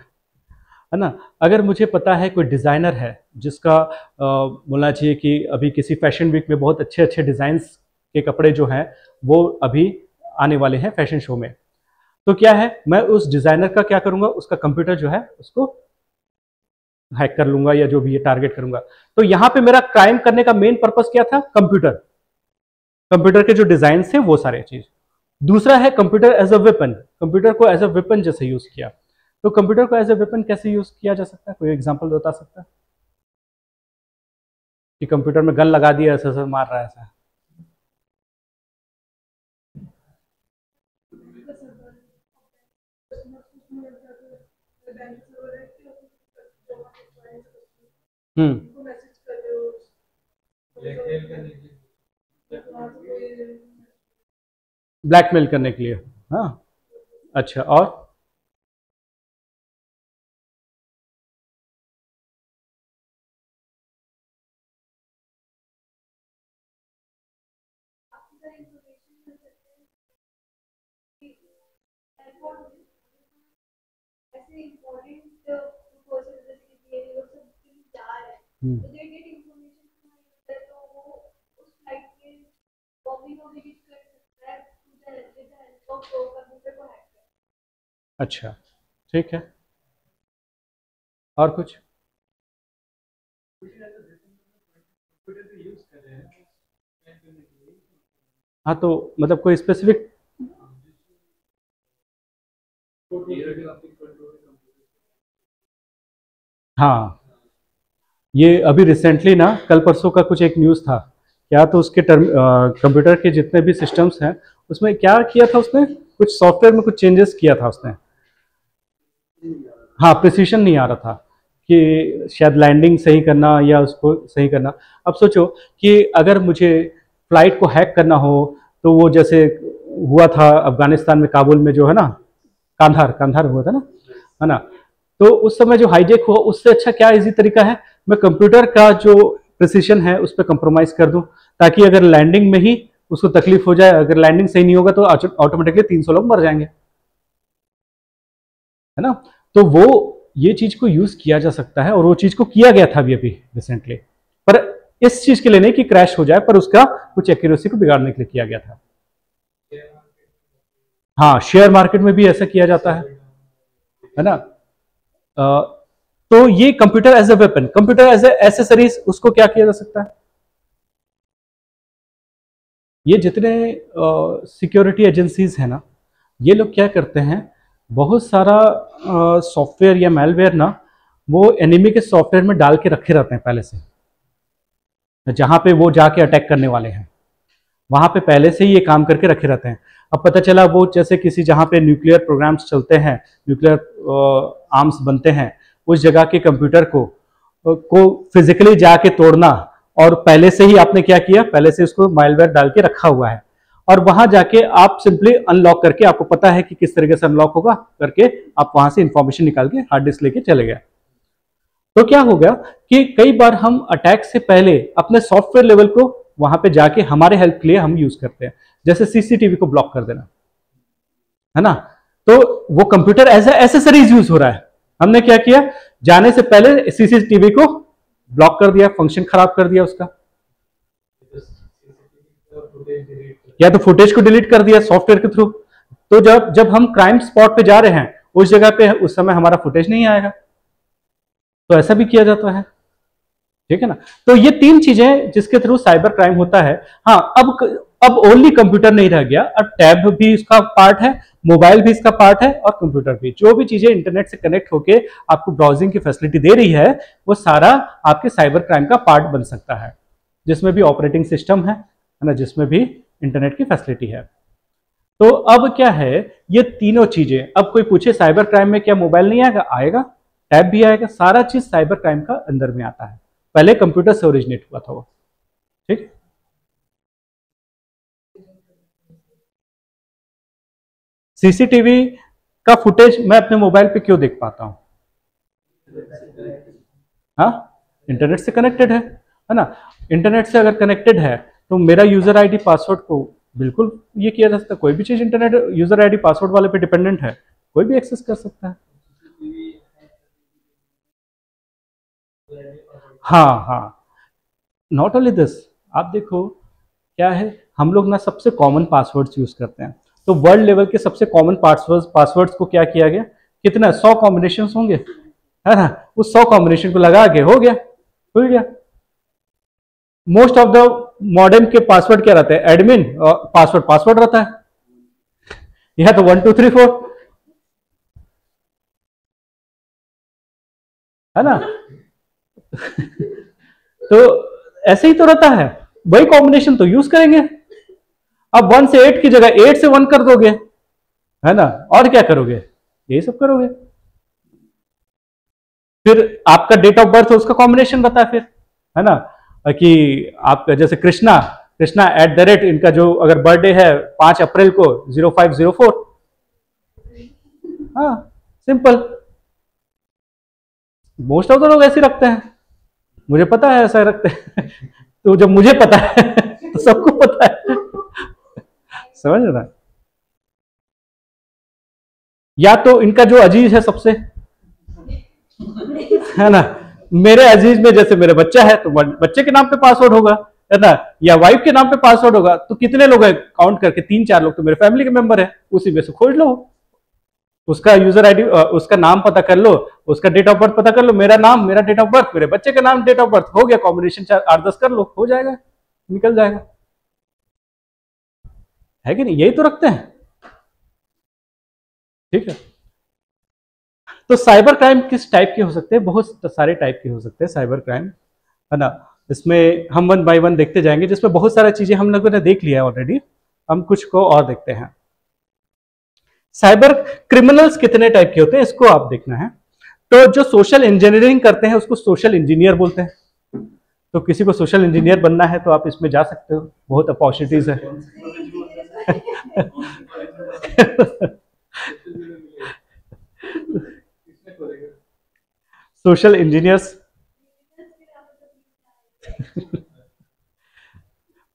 S1: है ना। अगर मुझे पता है कोई डिजाइनर है जिसका बोलना चाहिए कि अभी किसी फैशन वीक में बहुत अच्छे अच्छे डिजाइन्स के कपड़े जो हैं वो अभी आने वाले हैं फैशन शो में, तो क्या है, मैं उस डिजाइनर का क्या करूंगा, उसका कंप्यूटर जो है उसको हैक कर लूंगा या जो भी है टारगेट करूंगा। तो यहां पे मेरा क्राइम करने का मेन पर्पस क्या था, कंप्यूटर, कंप्यूटर के जो डिजाइन थे वो सारे चीज। दूसरा है computer as a weapon, computer को एज अ वेपन जैसे यूज किया। तो कंप्यूटर को एज अ वेपन कैसे यूज किया जा सकता है, कोई एग्जांपल बता सकता है कि कंप्यूटर में गन लगा दिया ऐसा ऐसा मार रहा है ऐसा। ब्लैकमेल करने के लिए, हाँ। अच्छा, और अच्छा, ठीक है, और कुछ? हाँ, तो मतलब कोई स्पेसिफिक, हाँ, ये अभी रिसेंटली ना कल परसों का कुछ एक न्यूज़ था क्या, तो उसके कंप्यूटर के जितने भी सिस्टम्स हैं उसमें क्या किया था उसने, कुछ सॉफ्टवेयर में कुछ चेंजेस किया था उसने। हाँ, प्रिसीशन नहीं आ रहा था कि शायद लैंडिंग सही करना या उसको सही करना। अब सोचो कि अगर मुझे फ्लाइट को हैक करना हो, तो वो जैसे हुआ था अफगानिस्तान में काबुल में जो है ना, कांधार कांधार हुआ था ना, है ना। तो उस समय जो हाईजेक हुआ, उससे अच्छा क्या इजी तरीका है, मैं कंप्यूटर का जो प्रिसीशन है उस पर कंप्रोमाइज कर दूं, ताकि अगर लैंडिंग में ही उसको तकलीफ हो जाए, अगर लैंडिंग सही नहीं होगा तो ऑटोमेटिकली 300 लोग मर जाएंगे, है ना। तो वो ये चीज को यूज किया जा सकता है, और वो चीज को किया गया था अभी रिसेंटली, पर इस चीज के लिए नहीं कि क्रैश हो जाए, पर उसका कुछ एक्यूरेसी को बिगाड़ने के लिए किया गया था। हाँ, शेयर मार्केट में भी ऐसा किया जाता है ना। तो ये computer as a weapon, computer as a accessories, उसको क्या किया जा सकता है, ये जितने सिक्योरिटी एजेंसीज है ना, ये लोग क्या करते हैं, बहुत सारा सॉफ्टवेयर या मेलवेयर ना वो एनिमी के सॉफ्टवेयर में डाल के रखे रहते हैं पहले से, जहां पे वो जाके अटैक करने वाले हैं वहां पे पहले से ही ये काम करके रखे रहते हैं। अब पता चला वो जैसे किसी जहां पे न्यूक्लियर प्रोग्राम्स चलते हैं, न्यूक्लियर आर्म्स बनते हैं, उस जगह के कंप्यूटर को फिजिकली जाके तोड़ना, और पहले से ही आपने क्या किया, पहले से उसको माइलवेयर डाल के रखा हुआ है, और वहां जाके आप सिंपली अनलॉक करके, आपको पता है कि किस तरीके से अनलॉक होगा करके, आप वहां से इंफॉर्मेशन निकाल के हार्ड डिस्क लेके चले गए। तो क्या हो गया कि कई बार हम अटैक से पहले अपने सॉफ्टवेयर लेवल को वहां पे जाके हमारे हेल्प के लिए हम यूज करते हैं, जैसे सीसीटीवी को ब्लॉक कर देना, है ना। तो वो कंप्यूटर एज एसेसरीज यूज हो रहा है, हमने क्या किया, जाने से पहले सीसीटीवी को ब्लॉक कर दिया, फंक्शन खराब कर दिया उसका, या तो फुटेज को डिलीट कर दिया सॉफ्टवेयर के थ्रू। तो जब जब हम क्राइम स्पॉट पे जा रहे हैं उस जगह पे उस समय हमारा फुटेज नहीं आएगा, तो ऐसा भी किया जाता है, ठीक है ना। तो ये 3 चीजें जिसके थ्रू साइबर क्राइम होता है। हाँ, अब ओनली कंप्यूटर नहीं रह गया, अब टैब भी इसका पार्ट है, मोबाइल भी इसका पार्ट है और कंप्यूटर भी। जो भी चीजें इंटरनेट से कनेक्ट होके आपको ब्राउजिंग की फैसिलिटी दे रही है वो सारा आपके साइबर क्राइम का पार्ट बन सकता है, जिसमें भी ऑपरेटिंग सिस्टम है ना, जिसमें भी इंटरनेट की फैसिलिटी है। तो अब क्या है, ये तीनों चीजें, अब कोई पूछे साइबर क्राइम में क्या मोबाइल नहीं आएगा? आएगा, टैब भी आएगा, सारा चीज साइबर क्राइम का अंदर में आता है। पहले कंप्यूटर से ओरिजिनेट हुआ था वो। ठीक, सीसीटीवी का फुटेज मैं अपने मोबाइल पे क्यों देख पाता हूं? हाँ, इंटरनेट से कनेक्टेड है ना। इंटरनेट से अगर कनेक्टेड है तो मेरा यूजर आईडी पासवर्ड को बिल्कुल ये किया जा सकता है। कोई भी चीज इंटरनेट यूजर आईडी पासवर्ड वाले पे डिपेंडेंट है, कोई भी एक्सेस कर सकता है। हाँ हाँ, नॉट ओनली दिस, आप देखो क्या है, हम लोग ना सबसे कॉमन पासवर्ड्स यूज करते हैं। तो वर्ल्ड लेवल के सबसे कॉमन पासवर्ड्स को क्या किया गया, कितना 100 कॉम्बिनेशन होंगे, है ना, उस 100 कॉम्बिनेशन को लगा के हो गया, खुल गया। मोस्ट ऑफ द मॉडेम के पासवर्ड क्या रहते हैं? एडमिन पासवर्ड रहता है, यह तो 1 2 3 4 है ना। तो ऐसे ही तो रहता है, वही कॉम्बिनेशन तो यूज करेंगे। अब 1 से 8 की जगह 8 से 1 कर दोगे, है ना, और क्या करोगे? यही सब करोगे। फिर आपका डेट ऑफ बर्थ उसका कॉम्बिनेशन रहता है, फिर है ना, कि आपका जैसे कृष्णा @ इनका जो अगर बर्थडे है 5 अप्रैल को 0504, हाँ सिंपल। मोस्ट ऑफ द लोग ऐसे रखते हैं, मुझे पता है ऐसा रखते हैं। तो जब मुझे पता है तो सबको पता है, समझ रहा है? या तो इनका जो अजीज है सबसे, है ना, मेरे अजीज में जैसे मेरे बच्चा है तो बच्चे के नाम पे पासवर्ड होगा, है ना, या वाइफ के नाम पे पासवर्ड होगा। तो कितने लोग हैं काउंट करके? 3 4 लोग तो मेरे फैमिली के मेंबर है, उसी में से खोज लो, उसका यूजर आईडी, उसका नाम पता कर लो, उसका डेट ऑफ बर्थ पता कर लो, मेरा नाम, मेरा डेट ऑफ बर्थ, मेरे बच्चे का नाम, डेट ऑफ बर्थ, हो गया कॉम्बिनेशन 8 10 कर लो, हो जाएगा, निकल जाएगा, है कि नहीं? यही तो रखते हैं। ठीक है, तो साइबर क्राइम किस टाइप के हो सकते हैं? बहुत सारे टाइप के हो सकते हैं साइबर क्राइम, है ना। इसमें हम 1 बाय 1 देखते जाएंगे, जिसमें बहुत सारी चीजें हम लोगों ने देख लिया है ऑलरेडी, हम कुछ को और देखते हैं। साइबर क्रिमिनल्स कितने टाइप के होते हैं इसको आप देखना है। तो जो सोशल इंजीनियरिंग करते हैं उसको सोशल इंजीनियर बोलते हैं। तो किसी को सोशल इंजीनियर बनना है तो आप इसमें जा सकते हो, बहुत अपॉर्चुनिटीज है। Social engineers.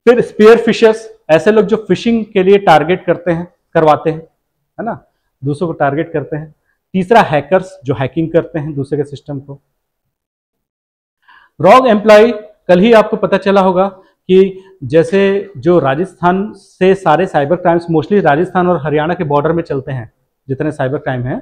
S1: फिर स्पीयर फिशर्स, ऐसे लोग जो फिशिंग के लिए टारगेट करते हैं, करवाते हैं, है ना, दूसरों को टारगेट करते हैं। तीसरा हैकर्स, जो हैकिंग करते हैं दूसरे के सिस्टम को। रॉन्ग एम्प्लॉय, कल ही आपको पता चला होगा कि जैसे जो राजस्थान से सारे साइबर क्राइम्स मोस्टली राजस्थान और हरियाणा के बॉर्डर में चलते हैं, जितने साइबर क्राइम हैं,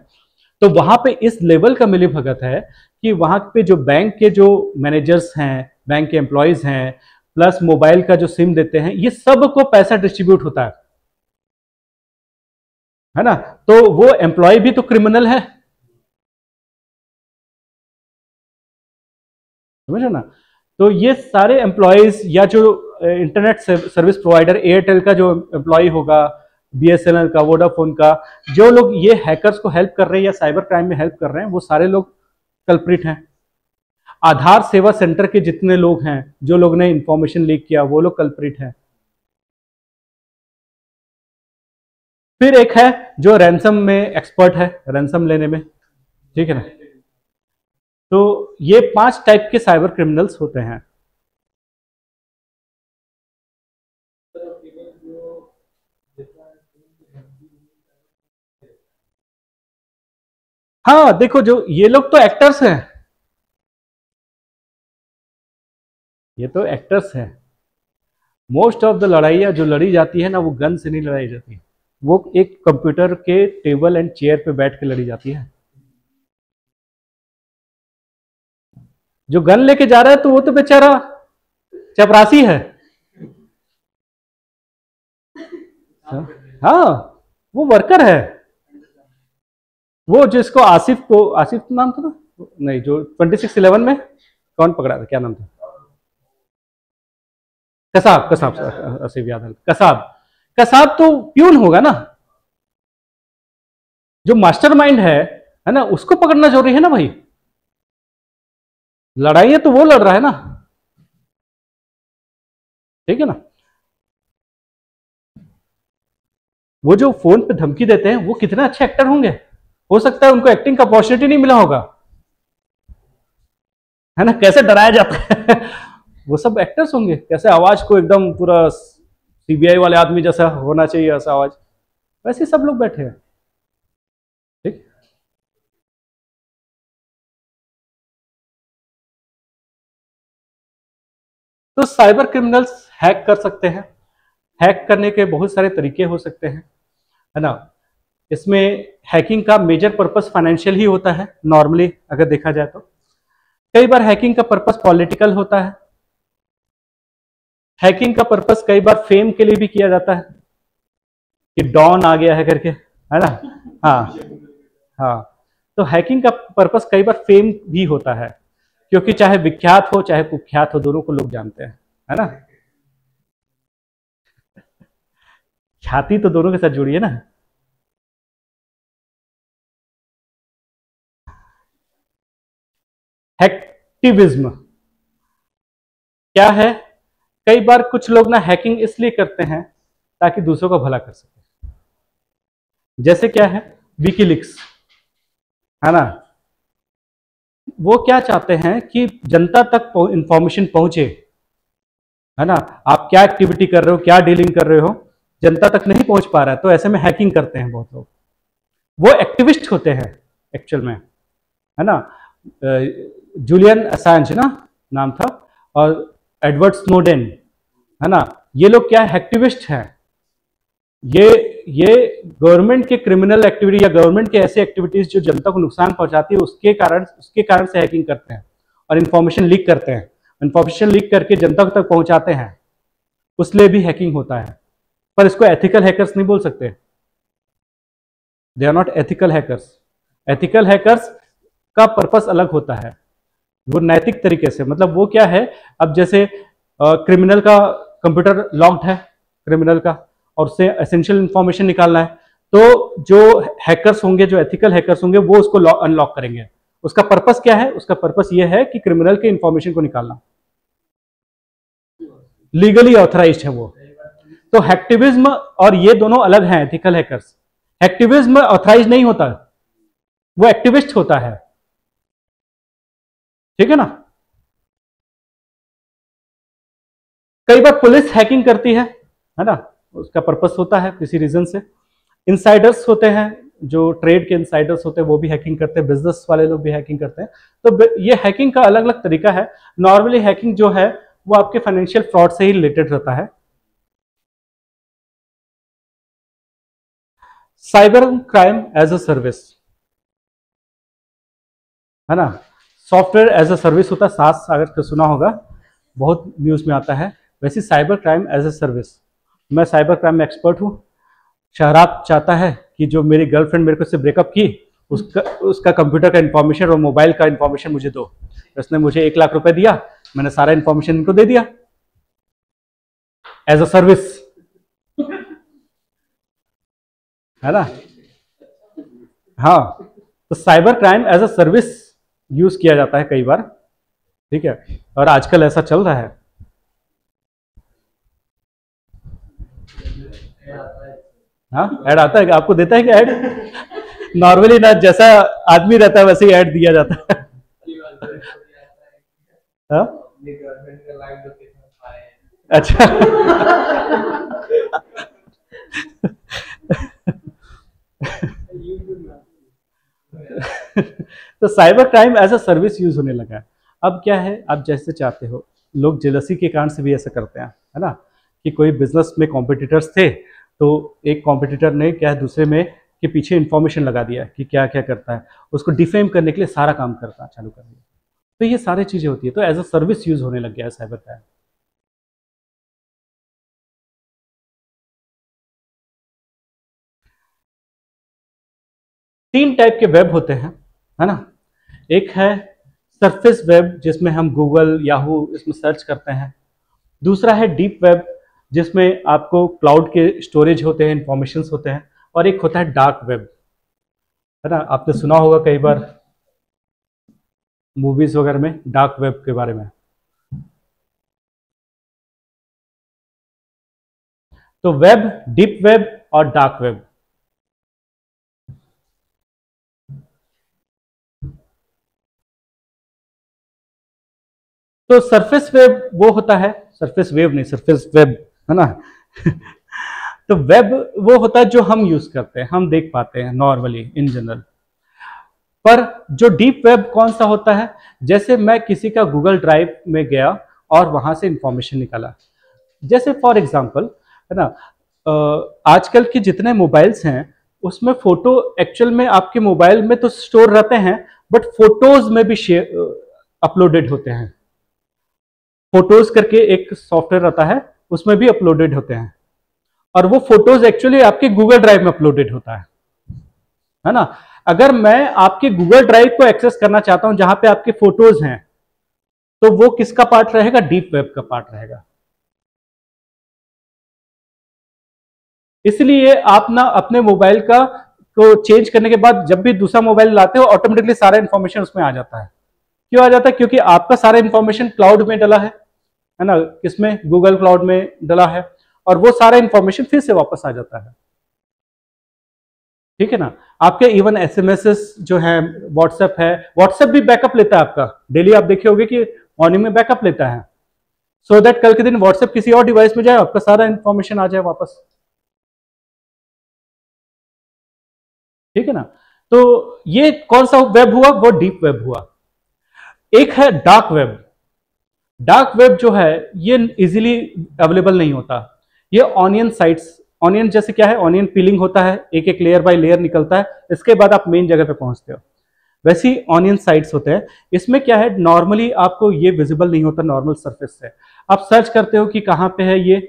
S1: तो वहां पे इस लेवल का मिलीभगत है कि वहां पे जो बैंक के जो मैनेजर्स हैं, बैंक के एम्प्लॉयज हैं, प्लस मोबाइल का जो सिम देते हैं, ये सबको पैसा डिस्ट्रीब्यूट होता है ना। तो वो एम्प्लॉय भी तो क्रिमिनल है, समझे ना। तो ये सारे एम्प्लॉयज या जो इंटरनेट सर्विस प्रोवाइडर, एयरटेल का जो एम्प्लॉय होगा, बीएसएनएल का, वोडाफोन का, जो लोग ये हैकर्स को हेल्प कर रहे हैं या साइबर क्राइम में हेल्प कर रहे हैं, वो सारे लोग कल्प्रिट हैं। आधार सेवा सेंटर के जितने लोग हैं, जो लोग ने इंफॉर्मेशन लीक किया, वो लोग कल्प्रिट हैं। फिर एक है जो रैंसम में एक्सपर्ट है, रैंसम लेने में, ठीक है ना। तो ये 5 टाइप के साइबर क्रिमिनल्स होते हैं। हाँ देखो, जो ये लोग तो एक्टर्स हैं, ये तो एक्टर्स हैं। मोस्ट ऑफ द लड़ाइयाँ जो लड़ी जाती है ना, वो गन से नहीं लड़ाई जाती, वो एक कंप्यूटर के टेबल एंड चेयर पे बैठ के लड़ी जाती है। जो गन लेके जा रहा है तो वो तो बेचारा चपरासी है, हाँ वो वर्कर है, वो जिसको आसिफ नाम था ना, नहीं, जो 2611 में कौन पकड़ा था, क्या नाम था? कसाब, कसाब, आसिफ याद है, कसाब। कसाब तो प्यून होगा ना, जो मास्टरमाइंड है ना, उसको पकड़ना जरूरी है ना भाई। लड़ाई है तो वो लड़ रहा है ना, ठीक है ना। वो जो फोन पे धमकी देते हैं वो कितने अच्छे एक्टर होंगे, हो सकता है उनको एक्टिंग का अपॉर्चुनिटी नहीं मिला होगा, है ना, कैसे डराया जाता है वो सब एक्टर्स होंगे, कैसे आवाज को एकदम पूरा सीबीआई वाले आदमी जैसा होना चाहिए ऐसा आवाज, वैसे सब लोग बैठे हैं, ठीक। तो साइबर क्रिमिनल्स हैक कर सकते हैं, हैक करने के बहुत सारे तरीके हो सकते हैं, है ना। इसमें हैकिंग का मेजर पर्पस फाइनेंशियल ही होता है नॉर्मली अगर देखा जाए तो। कई बार हैकिंग का पर्पस पॉलिटिकल होता है, हैकिंग का पर्पस कई बार फेम के लिए भी किया जाता है कि डॉन आ गया है करके, है ना। हाँ, हाँ। तो हैकिंग का पर्पस कई बार फेम भी होता है, क्योंकि चाहे विख्यात हो चाहे कुख्यात हो, दोनों को लोग जानते हैं, है ना। ख्याति तो दोनों के साथ जुड़ी है ना। हैक्टिविज्म क्या है? कई बार कुछ लोग ना हैकिंग इसलिए करते हैं ताकि दूसरों का भला कर सके। जैसे क्या है, विकीलिक्स, है ना। वो क्या चाहते हैं कि जनता तक इंफॉर्मेशन पहुंचे, है ना। आप क्या एक्टिविटी कर रहे हो, क्या डीलिंग कर रहे हो, जनता तक नहीं पहुंच पा रहा है, तो ऐसे में हैकिंग करते हैं बहुत लोग। वो एक्टिविस्ट होते हैं एक्चुअल में, है ना। जूलियन असांज ना नाम था, और एडवर्ड स्नोडेन, है ना। ये लोग क्या एक्टिविस्ट हैं। ये गवर्नमेंट के क्रिमिनल एक्टिविटी या गवर्नमेंट के ऐसे एक्टिविटीज जो जनता को नुकसान पहुंचाती है उसके कारण से हैकिंग करते हैं और इंफॉर्मेशन लीक करते हैं, इंफॉर्मेशन लीक करके जनता तक पहुंचाते हैं, उसलिए भी हैकिंग होता है। पर इसको एथिकल हैकर्स नहीं बोल सकते, they are not ethical hackers. Ethical hackers का पर्पस अलग होता है, वो नैतिक तरीके से, मतलब वो क्या है, अब जैसे क्रिमिनल का कंप्यूटर लॉक्ड है, क्रिमिनल का, और उससे एसेंशियल इंफॉर्मेशन निकालना है, तो जो हैकर्स होंगे, जो एथिकल हैकर्स होंगे, वो उसको अनलॉक करेंगे। उसका पर्पस क्या है? उसका पर्पस ये है कि क्रिमिनल के इंफॉर्मेशन को निकालना, लीगली ऑथराइज्ड है वो। तो हैक्टिविज्म और ये दोनों अलग हैं, एथिकल हैकर्स। हैक्टिविज्म ऑथराइज नहीं होता, वो एक्टिविस्ट होता है, ठीक है ना। कई बार पुलिस हैकिंग करती है ना, उसका पर्पस होता है किसी रीजन से। इनसाइडर्स होते हैं, जो ट्रेड के इनसाइडर्स होते हैं, वो भी हैकिंग करते हैं, बिजनेस वाले लोग भी हैकिंग करते हैं। तो ये हैकिंग का अलग अलग तरीका है। नॉर्मली हैकिंग जो है वो आपके फाइनेंशियल फ्रॉड से ही रिलेटेड रहता है। Cyber crime as a service, है ना, सॉफ्टवेयर एज अ सर्विस होता है, सास अगर सुना होगा, बहुत न्यूज में आता है। वैसे cyber crime as a service, मैं साइबर क्राइम में एक्सपर्ट हूँ। शहराब चाहता है कि जो मेरी गर्लफ्रेंड मेरे को से ब्रेकअप की, उसका कंप्यूटर का इंफॉर्मेशन और मोबाइल का इंफॉर्मेशन मुझे दो। उसने मुझे 1 लाख रुपए दिया, मैंने सारा इंफॉर्मेशन इनको दे दिया एज अ सर्विस, है ना। हाँ, तो cyber crime as a service use किया जाता है कई बार, ठीक है, और आजकल ऐसा चल रहा है। हाँ, ऐड आता है, आपको देता है क्या ऐड? नॉर्मली ना, जैसा आदमी रहता है वैसे ही ऐड दिया जाता है। हाँ? अच्छा। तो cyber crime as a service use होने लगा है। अब क्या है, आप जैसे चाहते हो, लोग जेलसी के कारण से भी ऐसा करते हैं, है ना, कि कोई बिजनेस में कॉम्पिटिटर्स थे, तो एक कॉम्पिटिटर ने क्या है, दूसरे में के पीछे इंफॉर्मेशन लगा दिया कि क्या क्या करता है, उसको डिफेम करने के लिए सारा काम करता चालू कर दिया। तो ये सारी चीजें होती है, तो एज अ सर्विस यूज होने लग गया है साइबर क्राइम। तीन टाइप के वेब होते हैं, है ना। एक है सरफेस वेब जिसमें हम गूगल याहू इसमें सर्च करते हैं। दूसरा है डीप वेब जिसमें आपको क्लाउड के स्टोरेज होते हैं, इंफॉर्मेशन होते हैं। और एक होता है डार्क वेब, है ना। आपने सुना होगा कई बार मूवीज वगैरह में डार्क वेब के बारे में। तो वेब, डीप वेब और डार्क वेब। तो सरफेस वेब वो होता है, सरफेस वेब नहीं, सरफेस वेब, है ना। तो वेब वो होता है जो हम यूज करते हैं, हम देख पाते हैं नॉर्मली इन जनरल। पर जो डीप वेब कौन सा होता है, जैसे मैं किसी का गूगल ड्राइव में गया और वहां से इंफॉर्मेशन निकाला। जैसे फॉर एग्जांपल, है ना, आजकल के जितने मोबाइल्स हैं उसमें फोटो एक्चुअल में आपके मोबाइल में तो स्टोर रहते हैं, बट फोटोज में भी अपलोडेड होते हैं। फोटोज करके एक सॉफ्टवेयर रहता है, उसमें भी अपलोडेड होते हैं। और वो फोटोज एक्चुअली आपके गूगल ड्राइव में अपलोडेड होता है ना। अगर मैं आपके गूगल ड्राइव को एक्सेस करना चाहता हूं जहां पे आपके फोटोज हैं, तो वो किसका पार्ट रहेगा? डीप वेब का पार्ट रहेगा। इसलिए आप ना अपने मोबाइल का को चेंज करने के बाद जब भी दूसरा मोबाइल लाते हो, ऑटोमेटिकली सारा इंफॉर्मेशन उसमें आ जाता है। क्यों आ जाता है? क्योंकि आपका सारा इंफॉर्मेशन क्लाउड में डला है ना, किसमें? गूगल क्लाउड में डला है, और वो सारा इंफॉर्मेशन फिर से वापस आ जाता है। ठीक है ना। आपके इवन एसएमएस जो है, व्हाट्सएप है, व्हाट्सएप भी बैकअप लेता है आपका। डेली आप देखे होंगे कि मॉर्निंग में बैकअप लेता है, सो दैट कल के दिन व्हाट्सएप किसी और डिवाइस में जाए, आपका सारा इंफॉर्मेशन आ जाए वापस। ठीक है ना। तो ये कौन सा वेब हुआ? वो डीप वेब हुआ। एक है डार्क वेब। डार्क वेब जो है ये इजीली अवेलेबल नहीं होता। ये ऑनियन साइट्स, ऑनियन जैसे क्या है, ऑनियन पीलिंग होता है, एक एक लेयर बाय लेयर निकलता है, इसके बाद आप मेन जगह पे पहुंचते हो। वैसे ही ऑनियन साइट्स होते हैं। इसमें क्या है, नॉर्मली आपको ये विजिबल नहीं होता नॉर्मल सरफेस से। आप सर्च करते हो कि कहाँ पे है ये।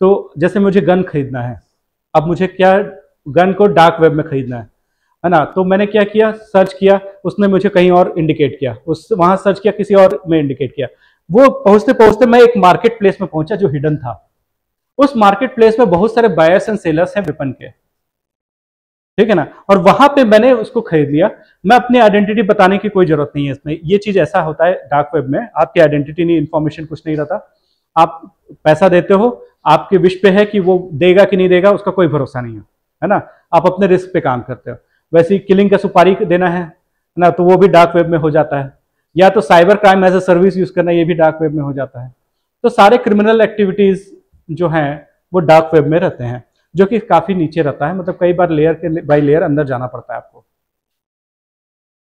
S1: तो जैसे मुझे गन खरीदना है, अब मुझे क्या, गन को डार्क वेब में खरीदना है ना। तो मैंने क्या किया, सर्च किया, उसने मुझे कहीं और इंडिकेट किया, उस वहां सर्च किया, किसी और में इंडिकेट किया। वो पहुंचते पहुंचते मैं एक मार्केट प्लेस में पहुंचा जो हिडन था। उस मार्केट प्लेस में बहुत सारे बायर्स एंड सेलर्स हैं वेपन के। ठीक है ना। और वहां पे मैंने उसको खरीद लिया। मैं अपनी आइडेंटिटी बताने की कोई जरूरत नहीं है इसमें। ये चीज ऐसा होता है डार्क वेब में, आपकी आइडेंटिटी नहीं, इंफॉर्मेशन कुछ नहीं रहता। आप पैसा देते हो, आपके विश पे है कि वो देगा कि नहीं देगा, उसका कोई भरोसा नहीं है ना। आप अपने रिस्क पे काम करते हो। वैसे ही किलिंग का सुपारी देना है ना, तो वो भी डार्क वेब में हो जाता है। या तो cyber crime as a service use करना, ये भी डार्क वेब में हो जाता है। तो सारे क्रिमिनल एक्टिविटीज जो हैं वो डार्क वेब में रहते हैं, जो कि काफी नीचे रहता है। मतलब कई बार लेयर के बाई लेयर अंदर जाना पड़ता है आपको।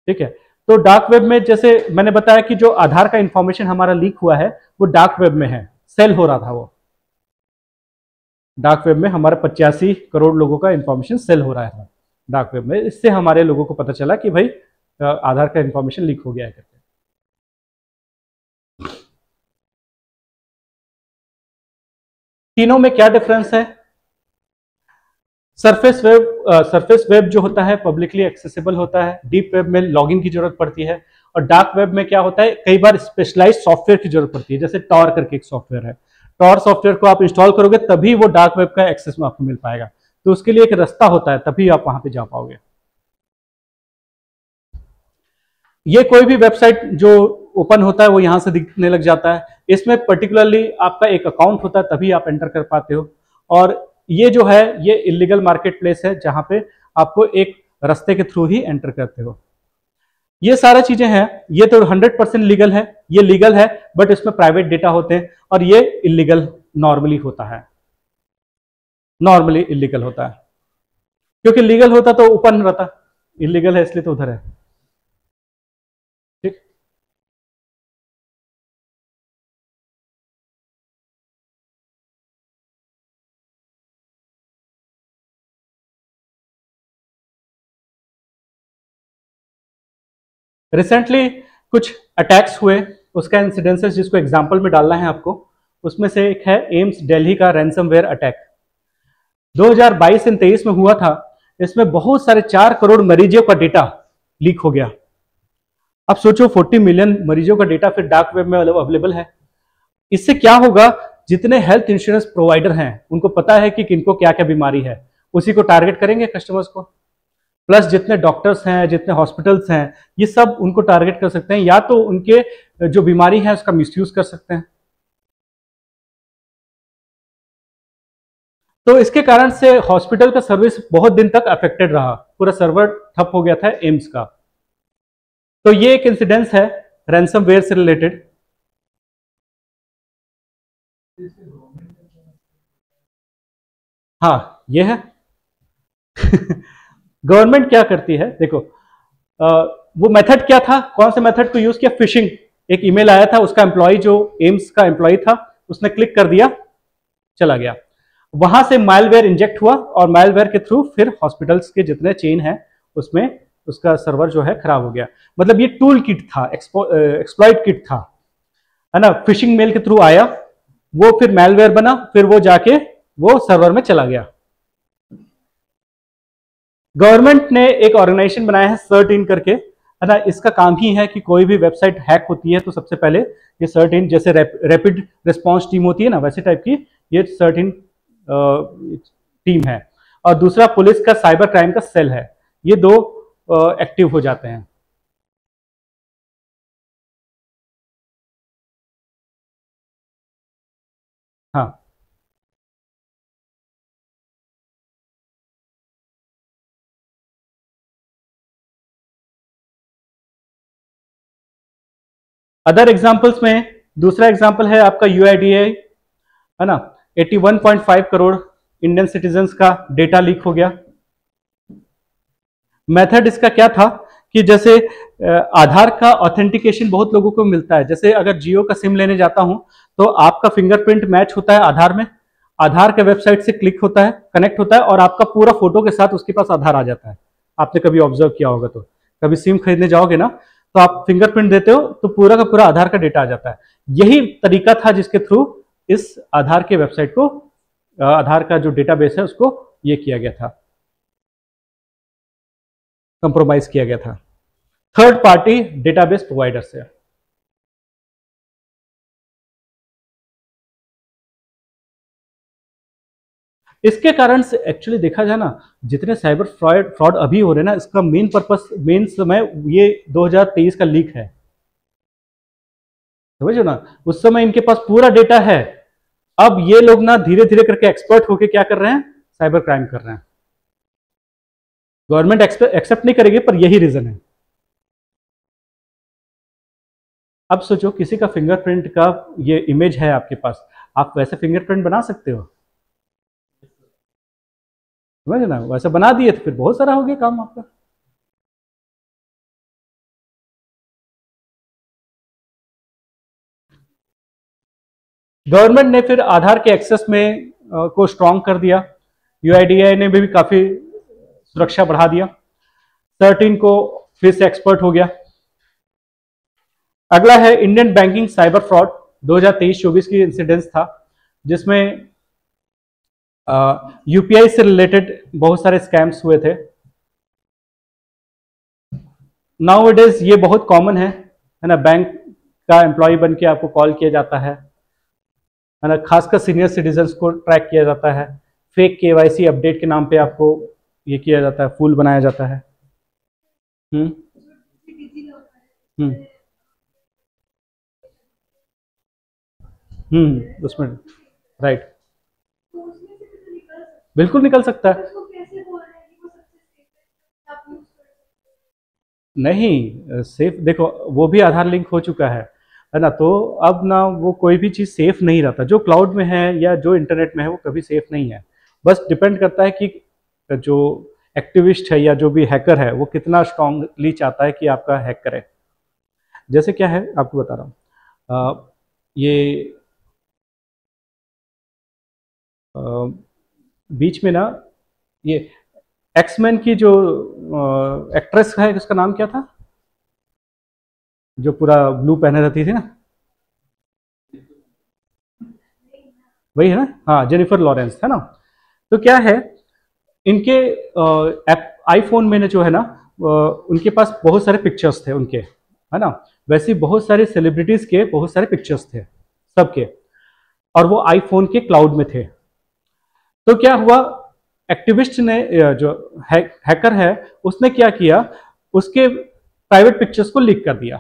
S1: ठीक है। तो डार्क वेब में जैसे मैंने बताया कि जो आधार का इंफॉर्मेशन हमारा लीक हुआ है वो डार्क वेब में है, सेल हो रहा था वो। डार्क वेब में हमारे 85 करोड़ लोगों का इंफॉर्मेशन सेल हो रहा है डार्क वेब में। इससे हमारे लोगों को पता चला कि भाई आधार का इंफॉर्मेशन लीक हो गया है करके। तीनों में क्या डिफरेंस है? सरफेस वेब जो होता है पब्लिकली एक्सेसिबल होता है। डीप वेब में लॉगिन की जरूरत पड़ती है। और डार्क वेब में क्या होता है, कई बार स्पेशलाइज्ड सॉफ्टवेयर की जरूरत पड़ती है। जैसे टॉर करके एक सॉफ्टवेयर है, टॉर सॉफ्टवेयर को आप इंस्टॉल करोगे तभी वो डार्क वेब का एक्सेस में आपको मिल पाएगा। तो उसके लिए एक रास्ता होता है, तभी आप वहां पे जा पाओगे। ये कोई भी वेबसाइट जो ओपन होता है वो यहां से दिखने लग जाता है। इसमें पर्टिकुलरली आपका एक अकाउंट होता है, तभी आप एंटर कर पाते हो। और ये जो है ये इलीगल मार्केट प्लेस है, जहां पे आपको एक रास्ते के थ्रू ही एंटर करते हो। ये सारा चीजें हैं, ये तो 100% लीगल है, ये लीगल है, बट इसमें प्राइवेट डेटा होते हैं। और ये इलीगल नॉर्मली होता है, नॉर्मली इलीगल होता है। क्योंकि लीगल होता तो ओपन रहता, इलीगल है इसलिए तो उधर है। ठीक। रिसेंटली कुछ अटैक्स हुए, उसका इंसिडेंसेस जिसको एग्जांपल में डालना है आपको, उसमें से एक है एम्स दिल्ली का रैंसमवेयर अटैक। 2022 से 23 में हुआ था। इसमें बहुत सारे 4 करोड़ मरीजों का डेटा लीक हो गया। अब सोचो 40 मिलियन मरीजों का डेटा फिर डार्क वेब में अवेलेबल है। इससे क्या होगा, जितने हेल्थ इंश्योरेंस प्रोवाइडर हैं उनको पता है कि किनको क्या क्या बीमारी है, उसी को टारगेट करेंगे कस्टमर्स को। प्लस जितने डॉक्टर्स हैं, जितने हॉस्पिटल्स हैं, ये सब उनको टारगेट कर सकते हैं, या तो उनके जो बीमारी है उसका मिसयूज कर सकते हैं। तो इसके कारण से हॉस्पिटल का सर्विस बहुत दिन तक अफेक्टेड रहा, पूरा सर्वर ठप हो गया था एम्स का। तो ये एक इंसिडेंस है रैंसमवेयर से रिलेटेड। हाँ ये है। गवर्नमेंट क्या करती है, देखो वो मेथड क्या था, कौन से मेथड को यूज किया, फिशिंग। एक ईमेल आया था, उसका एम्प्लॉय जो एम्स का एम्प्लॉय था उसने क्लिक कर दिया, चला गया। वहां से माइलवेयर इंजेक्ट हुआ और माइलवेयर के थ्रू फिर हॉस्पिटल्स के जितने चेन है उसमें उसका सर्वर जो है खराब हो गया। मतलब ये टूल किट था, एक्सप्लॉइट किट था, है ना। फिशिंग मेल के थ्रू आया, वो फिर माइलवेयर बना, फिर वो जाके वो सर्वर में चला गया। गवर्नमेंट ने एक ऑर्गेनाइजेशन बनाया है सर्ट-इन करके, है ना। इसका काम ही है कि कोई भी वेबसाइट हैक होती है तो सबसे पहले ये सर्ट-इन, जैसे रैपिड रिस्पांस टीम होती है ना, वैसे टाइप की ये सर्ट-इन टीम है। और दूसरा पुलिस का साइबर क्राइम का सेल है। ये दो एक्टिव हो जाते हैं। हाँ अदर एग्जांपल्स में दूसरा एग्जांपल है आपका यूआईडीएआई, है ना। 81.5 करोड़ इंडियन सिटीजन्स का डेटा लीक हो गया। मेथड इसका क्या था कि जैसे आधार का ऑथेंटिकेशन बहुत लोगों को मिलता है। जैसे अगर जियो का सिम लेने जाता हूं तो आपका फिंगरप्रिंट मैच होता है आधार में, आधार के वेबसाइट से क्लिक होता है, कनेक्ट होता है और आपका पूरा फोटो के साथ उसके पास आधार आ जाता है। आपने कभी ऑब्जर्व किया होगा, तो कभी सिम खरीदने जाओगे ना तो आप फिंगरप्रिंट देते हो तो पूरा का पूरा आधार का डेटा आ जाता है। यही तरीका था जिसके थ्रू इस आधार के वेबसाइट को, आधार का जो डेटाबेस है उसको ये किया गया था, कंप्रोमाइज किया गया था थर्ड पार्टी डेटाबेस प्रोवाइडर से। इसके कारण से एक्चुअली देखा जाए ना, जितने साइबर फ्रॉड अभी हो रहे हैं ना, इसका मेन पर्पस, मेन समय ये 2023 का लीक है, समझो ना। उस समय इनके पास पूरा डेटा है। अब ये लोग ना धीरे धीरे करके एक्सपर्ट होके क्या कर रहे हैं, साइबर क्राइम कर रहे हैं। गवर्नमेंट एक्सेप्ट नहीं करेगी, पर यही रीजन है। अब सोचो किसी का फिंगरप्रिंट का ये इमेज है आपके पास, आप वैसे फिंगरप्रिंट बना सकते हो, समझ ना। वैसे बना दिए तो फिर बहुत सारा हो गया काम आपका। गवर्नमेंट ने फिर आधार के एक्सेस में को स्ट्रॉन्ग कर दिया। यूआईडीएआई ने भी काफी सुरक्षा बढ़ा दिया। 13 को फिर से एक्सपर्ट हो गया। अगला है इंडियन बैंकिंग साइबर फ्रॉड 2023-24 की इंसिडेंस था, जिसमें यूपीआई से रिलेटेड बहुत सारे स्कैम्स हुए थे। नाउअडेज ये बहुत कॉमन है ना। बैंक का एम्प्लॉय बन के आपको कॉल किया जाता है ना। खासकर सीनियर सिटीजन्स को ट्रैक किया जाता है। फेक केवाईसी अपडेट के नाम पे आपको ये किया जाता है, फूल बनाया जाता है। उसमें राइट, बिल्कुल निकल सकता है। नहीं सेफ, देखो वो भी आधार लिंक हो चुका है ना। तो अब ना वो कोई भी चीज़ सेफ नहीं रहता, जो क्लाउड में है या जो इंटरनेट में है वो कभी सेफ नहीं है। बस डिपेंड करता है कि जो एक्टिविस्ट है या जो भी हैकर है वो कितना स्ट्रांगली चाहता है कि आपका हैक करे। जैसे क्या है आपको बता रहा हूँ, ये बीच में ना ये एक्समैन की जो एक्ट्रेस है उसका नाम क्या था, जो पूरा ब्लू पहने रहती थी ना, वही है ना, हाँ जेनिफर लॉरेंस है ना। तो क्या है, इनके आईफोन में जो है ना, उनके पास बहुत सारे पिक्चर्स थे उनके, है ना। वैसे बहुत सारे सेलिब्रिटीज के बहुत सारे पिक्चर्स थे सबके, और वो आईफोन के क्लाउड में थे। तो क्या हुआ, एक्टिविस्ट ने, जो हैकर है, उसने क्या किया, उसके प्राइवेट पिक्चर्स को लीक कर दिया,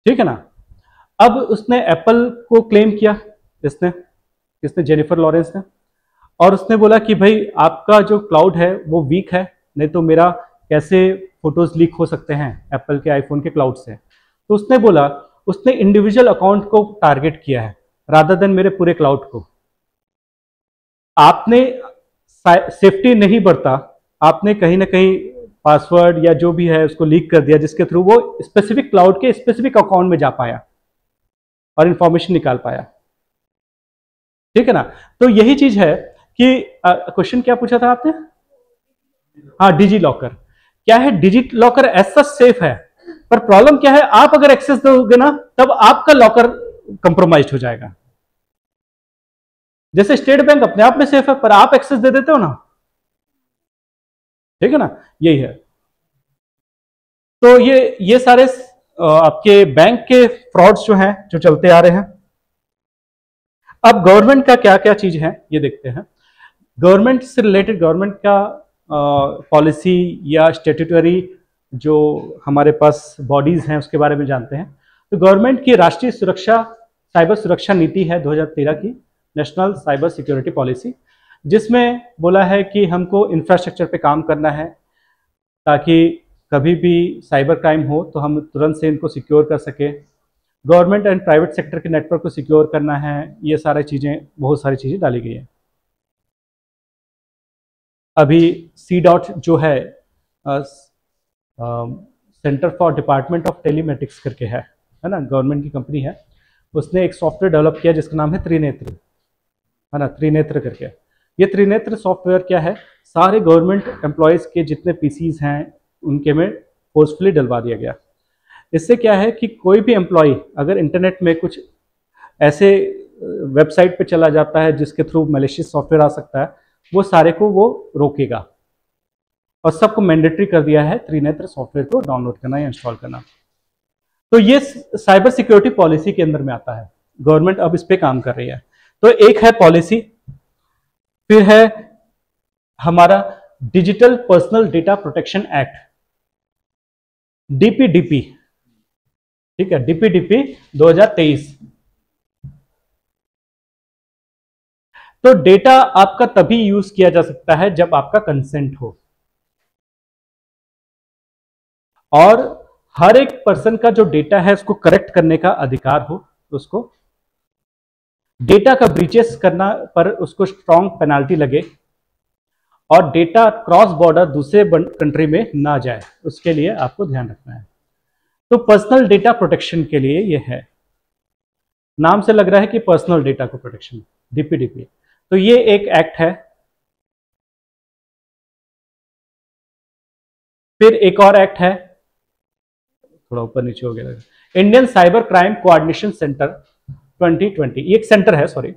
S1: ठीक है ना। अब उसने एप्पल को क्लेम किया, इसने जेनिफर लॉरेंस ने, और उसने बोला कि भाई आपका जो क्लाउड है वो वीक है, नहीं तो मेरा कैसे फोटोज लीक हो सकते हैं एप्पल के आईफोन के क्लाउड से। तो उसने बोला, उसने इंडिविजुअल अकाउंट को टारगेट किया है रादर देन मेरे पूरे क्लाउड को। आपने सेफ्टी नहीं बरता, आपने कहीं ना कहीं पासवर्ड या जो भी है उसको लीक कर दिया, जिसके थ्रू वो स्पेसिफिक क्लाउड के स्पेसिफिक अकाउंट में जा पाया और इंफॉर्मेशन निकाल पाया, ठीक है ना। तो यही चीज है कि क्वेश्चन क्या पूछा था आपने? हाँ, डिजी लॉकर क्या है? डिजी लॉकर ऐसा सेफ है, पर प्रॉब्लम क्या है, आप अगर एक्सेस दोगे ना तब आपका लॉकर कंप्रोमाइज हो जाएगा। जैसे स्टेट बैंक अपने आप में सेफ है, पर आप एक्सेस दे देते हो ना, ठीक है ना, यही है। तो ये सारे आपके बैंक के फ्रॉड्स जो हैं, जो चलते आ रहे हैं। अब गवर्नमेंट का क्या क्या चीज है ये देखते हैं। गवर्नमेंट से रिलेटेड, गवर्नमेंट का पॉलिसी या स्टेट्यूटरी जो हमारे पास बॉडीज हैं उसके बारे में जानते हैं। तो गवर्नमेंट की राष्ट्रीय सुरक्षा साइबर सुरक्षा नीति है 2013 की, नेशनल साइबर सिक्योरिटी पॉलिसी, जिसमें बोला है कि हमको इंफ्रास्ट्रक्चर पे काम करना है ताकि कभी भी साइबर क्राइम हो तो हम तुरंत से इनको सिक्योर कर सके। गवर्नमेंट एंड प्राइवेट सेक्टर के नेटवर्क को सिक्योर करना है, ये सारी चीज़ें, बहुत सारी चीज़ें डाली गई हैं। अभी C.DOT जो है, centre for department of telematics करके है ना, गवर्नमेंट की कंपनी है, उसने एक सॉफ्टवेयर डेवलप किया जिसका नाम है त्रिनेत्र, है ना, त्रिनेत्र करके। ये त्रिनेत्र सॉफ्टवेयर क्या है, सारे गवर्नमेंट एम्प्लॉयज़ के जितने पीसीज हैं उनके में फोर्सफुली डलवा दिया गया। इससे क्या है कि कोई भी एम्प्लॉय अगर इंटरनेट में कुछ ऐसे वेबसाइट पे चला जाता है जिसके थ्रू मैलिशियस सॉफ्टवेयर आ सकता है, वो सारे को वो रोकेगा, और सबको मैंडेटरी कर दिया है त्रिनेत्र सॉफ्टवेयर को डाउनलोड करना या इंस्टॉल करना। तो ये साइबर सिक्योरिटी पॉलिसी के अंदर में आता है, गवर्नमेंट अब इस पे काम कर रही है। तो एक है पॉलिसी, फिर है हमारा digital personal data protection act, DPDP, ठीक है, डीपीडीपी 2023। तो डेटा आपका तभी यूज किया जा सकता है जब आपका कंसेंट हो, और हर एक पर्सन का जो डेटा है उसको करेक्ट करने का अधिकार हो, उसको डेटा का ब्रीचेस करना पर उसको स्ट्रॉन्ग पेनाल्टी लगे, और डेटा क्रॉस बॉर्डर दूसरे कंट्री में ना जाए, उसके लिए आपको ध्यान रखना है। तो पर्सनल डेटा प्रोटेक्शन के लिए ये है, नाम से लग रहा है कि पर्सनल डेटा को प्रोटेक्शन, डीपीडीपी। तो ये एक एक्ट है। फिर एक और एक्ट है, थोड़ा ऊपर नीचे हो गया, Indian cyber crime coordination centre 2020। ये एक सेंटर है, सॉरी,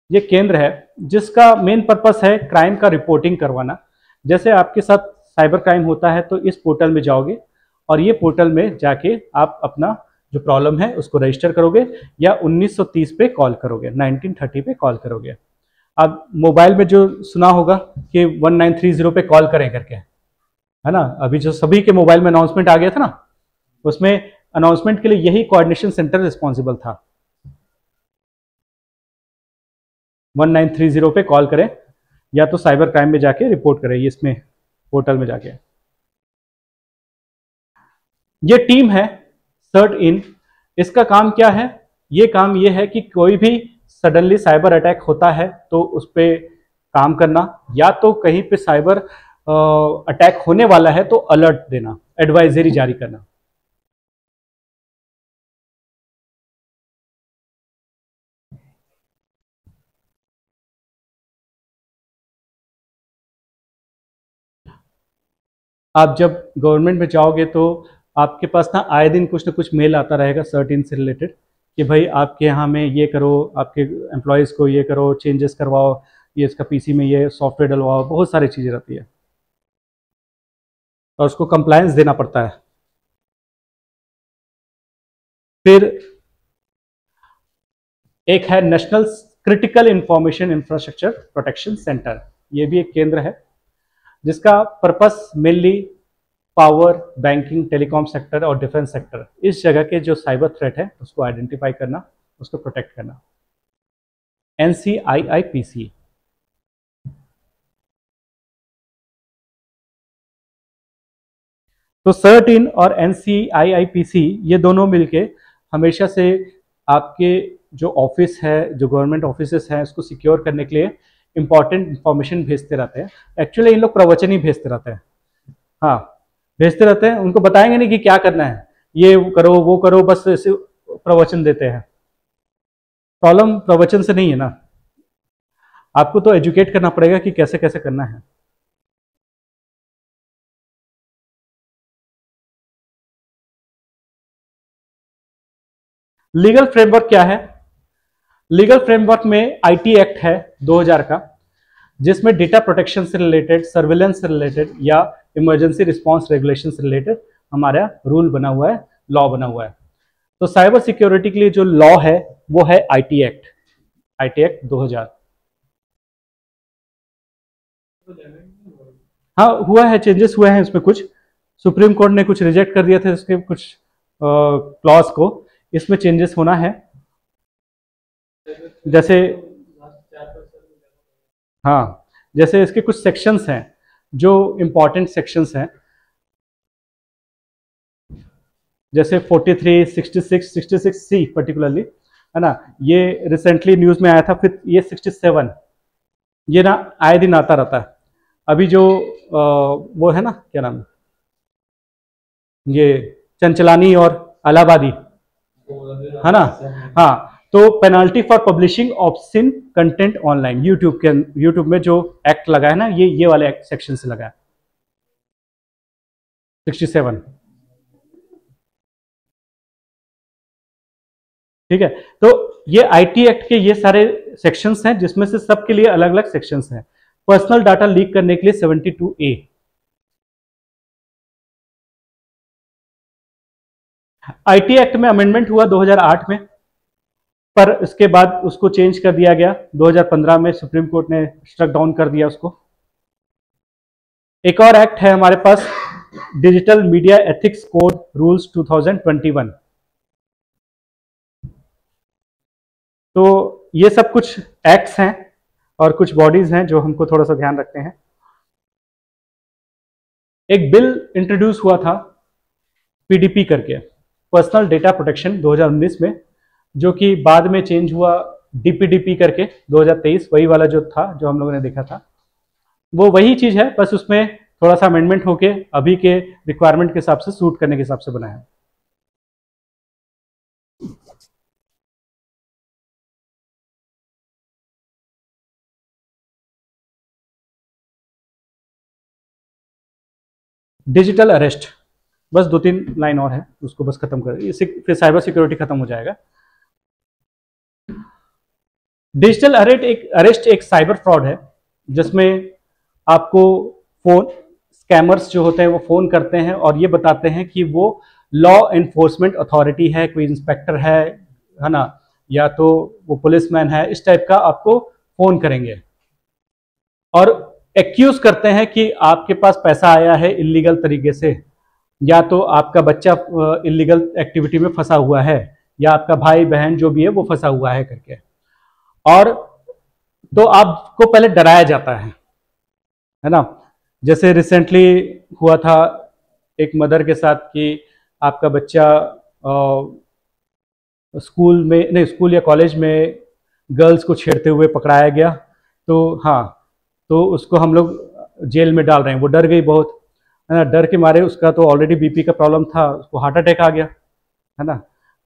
S1: ये केंद्र है जिसका मेन पर्पस है क्राइम का रिपोर्टिंग करवाना। जैसे आपके साथ साइबर क्राइम होता है तो इस पोर्टल में जाओगे, और ये पोर्टल में जाके आप अपना जो प्रॉब्लम है उसको रजिस्टर करोगे, या 1930 पे कॉल करोगे, 1930 पे कॉल करोगे। अब मोबाइल में जो सुना होगा कि 1930 पे कॉल करें करके, है ना, अभी जो सभी के मोबाइल में अनाउंसमेंट आ गया था ना, उसमें अनाउंसमेंट के लिए यही कोऑर्डिनेशन सेंटर रिस्पॉन्सिबल था। 1930 पे कॉल करें, या तो साइबर क्राइम में जाके रिपोर्ट करें, ये इसमें पोर्टल में जाके। ये टीम है सर्ट इन, इसका काम क्या है? ये काम ये है कि कोई भी सडनली साइबर अटैक होता है तो उस पर काम करना, या तो कहीं पे साइबर अटैक होने वाला है तो अलर्ट देना, एडवाइजरी जारी करना। आप जब गवर्नमेंट में जाओगे तो आपके पास ना आए दिन कुछ ना कुछ मेल आता रहेगा सर्ट इन से रिलेटेड, कि भाई आपके यहाँ में ये करो, आपके एम्प्लॉयज़ को ये करो, चेंजेस करवाओ, ये इसका पीसी में ये सॉफ्टवेयर डलवा हुआ, बहुत सारी चीज़ें रहती है और उसको कंप्लायंस देना पड़ता है। फिर एक है national critical information infrastructure protection centre, ये भी एक केंद्र है जिसका purpose mainly power, banking, telecom sector और डिफेंस सेक्टर, इस जगह के जो साइबर थ्रेट है उसको आइडेंटिफाई करना, उसको प्रोटेक्ट करना। NCIIPC। तो CERT-in और NCIIPC ये दोनों मिलके हमेशा से आपके जो ऑफिस है, जो गवर्नमेंट ऑफिसेस हैं, उसको सिक्योर करने के लिए इंपॉर्टेंट इंफॉर्मेशन भेजते रहते हैं। एक्चुअली इन लोग प्रवचन ही भेजते रहते हैं, हाँ भेजते रहते हैं, उनको बताएंगे नहीं कि क्या करना है, ये करो वो करो, बस ऐसे प्रवचन देते हैं। प्रॉब्लम प्रवचन से नहीं है ना, आपको तो एजुकेट करना पड़ेगा कि कैसे कैसे करना है। लीगल फ्रेमवर्क क्या है? लीगल फ्रेमवर्क में आईटी एक्ट है 2000 का, जिसमें डेटा प्रोटेक्शन से रिलेटेड, सर्विलेंस से रिलेटेड या इमरजेंसी रिस्पांस रेगुलेशन से रिलेटेड हमारा रूल बना हुआ है, लॉ बना हुआ है। तो साइबर सिक्योरिटी के लिए जो लॉ है वो है आईटी एक्ट 2000। हाँ हुआ है, चेंजेस हुए हैं इसमें कुछ, सुप्रीम कोर्ट ने कुछ रिजेक्ट कर दिया था इसके कुछ क्लॉज को, इसमें चेंजेस होना है। जैसे हाँ, जैसे इसके कुछ सेक्शंस हैं जो इंपॉर्टेंट सेक्शंस हैं, जैसे 43, 66, 66C पर्टिकुलरली है ना, ये रिसेंटली न्यूज़ में आया था। फिर ये 67, ये ना आए दिन आता रहता है। अभी जो वो है ना, क्या नाम है, ये चंचलानी और अलाहाबादी है ना, हाँ, तो penalty for publishing obscene content online, YouTube में जो एक्ट लगा है ना, ये वाले एक्ट सेक्शन से लगा है 67। ठीक है, तो ये आईटी एक्ट के ये सारे सेक्शंस हैं, जिसमें से सबके लिए अलग अलग सेक्शंस हैं। पर्सनल डाटा लीक करने के लिए 72A। आईटी एक्ट में अमेंडमेंट हुआ 2008 में, पर इसके बाद उसको चेंज कर दिया गया 2015 में, सुप्रीम कोर्ट ने स्ट्रक डाउन कर दिया उसको। एक और एक्ट है हमारे पास, digital media ethics code rules 2021। तो ये सब कुछ एक्ट्स हैं और कुछ बॉडीज हैं जो हमको थोड़ा सा ध्यान रखते हैं। एक बिल इंट्रोड्यूस हुआ था पीडीपी करके, पर्सनल डेटा प्रोटेक्शन 2019 में, जो कि बाद में चेंज हुआ डीपीडीपी करके 2023, वही वाला जो था जो हम लोगों ने देखा था, वो वही चीज है, बस उसमें थोड़ा सा अमेंडमेंट होके अभी के रिक्वायरमेंट के हिसाब से, सूट करने के हिसाब से बना है। डिजिटल अरेस्ट, बस 2-3 लाइन और है, उसको बस खत्म कर, इससे फिर साइबर सिक्योरिटी खत्म हो जाएगा। डिजिटल अरेस्ट एक साइबर फ्रॉड है, जिसमें आपको फोन स्कैमर्स जो होते हैं वो फोन करते हैं और ये बताते हैं कि वो लॉ एनफोर्समेंट अथॉरिटी है, कोई इंस्पेक्टर है ना, या तो वो पुलिसमैन है, इस टाइप का आपको फोन करेंगे और एक्यूज करते हैं कि आपके पास पैसा आया है इलीगल तरीके से, या तो आपका बच्चा इलीगल एक्टिविटी में फंसा हुआ है, या आपका भाई बहन जो भी है वो फंसा हुआ है करके, और तो आपको पहले डराया जाता है ना। जैसे रिसेंटली हुआ था एक मदर के साथ कि आपका बच्चा स्कूल में नहीं, स्कूल या कॉलेज में गर्ल्स को छेड़ते हुए पकड़ाया गया, तो हाँ, तो उसको हम लोग जेल में डाल रहे हैं। वो डर गई बहुत, है ना, डर के मारे उसका तो ऑलरेडी बीपी का प्रॉब्लम था, उसको हार्ट अटैक आ गया, है ना।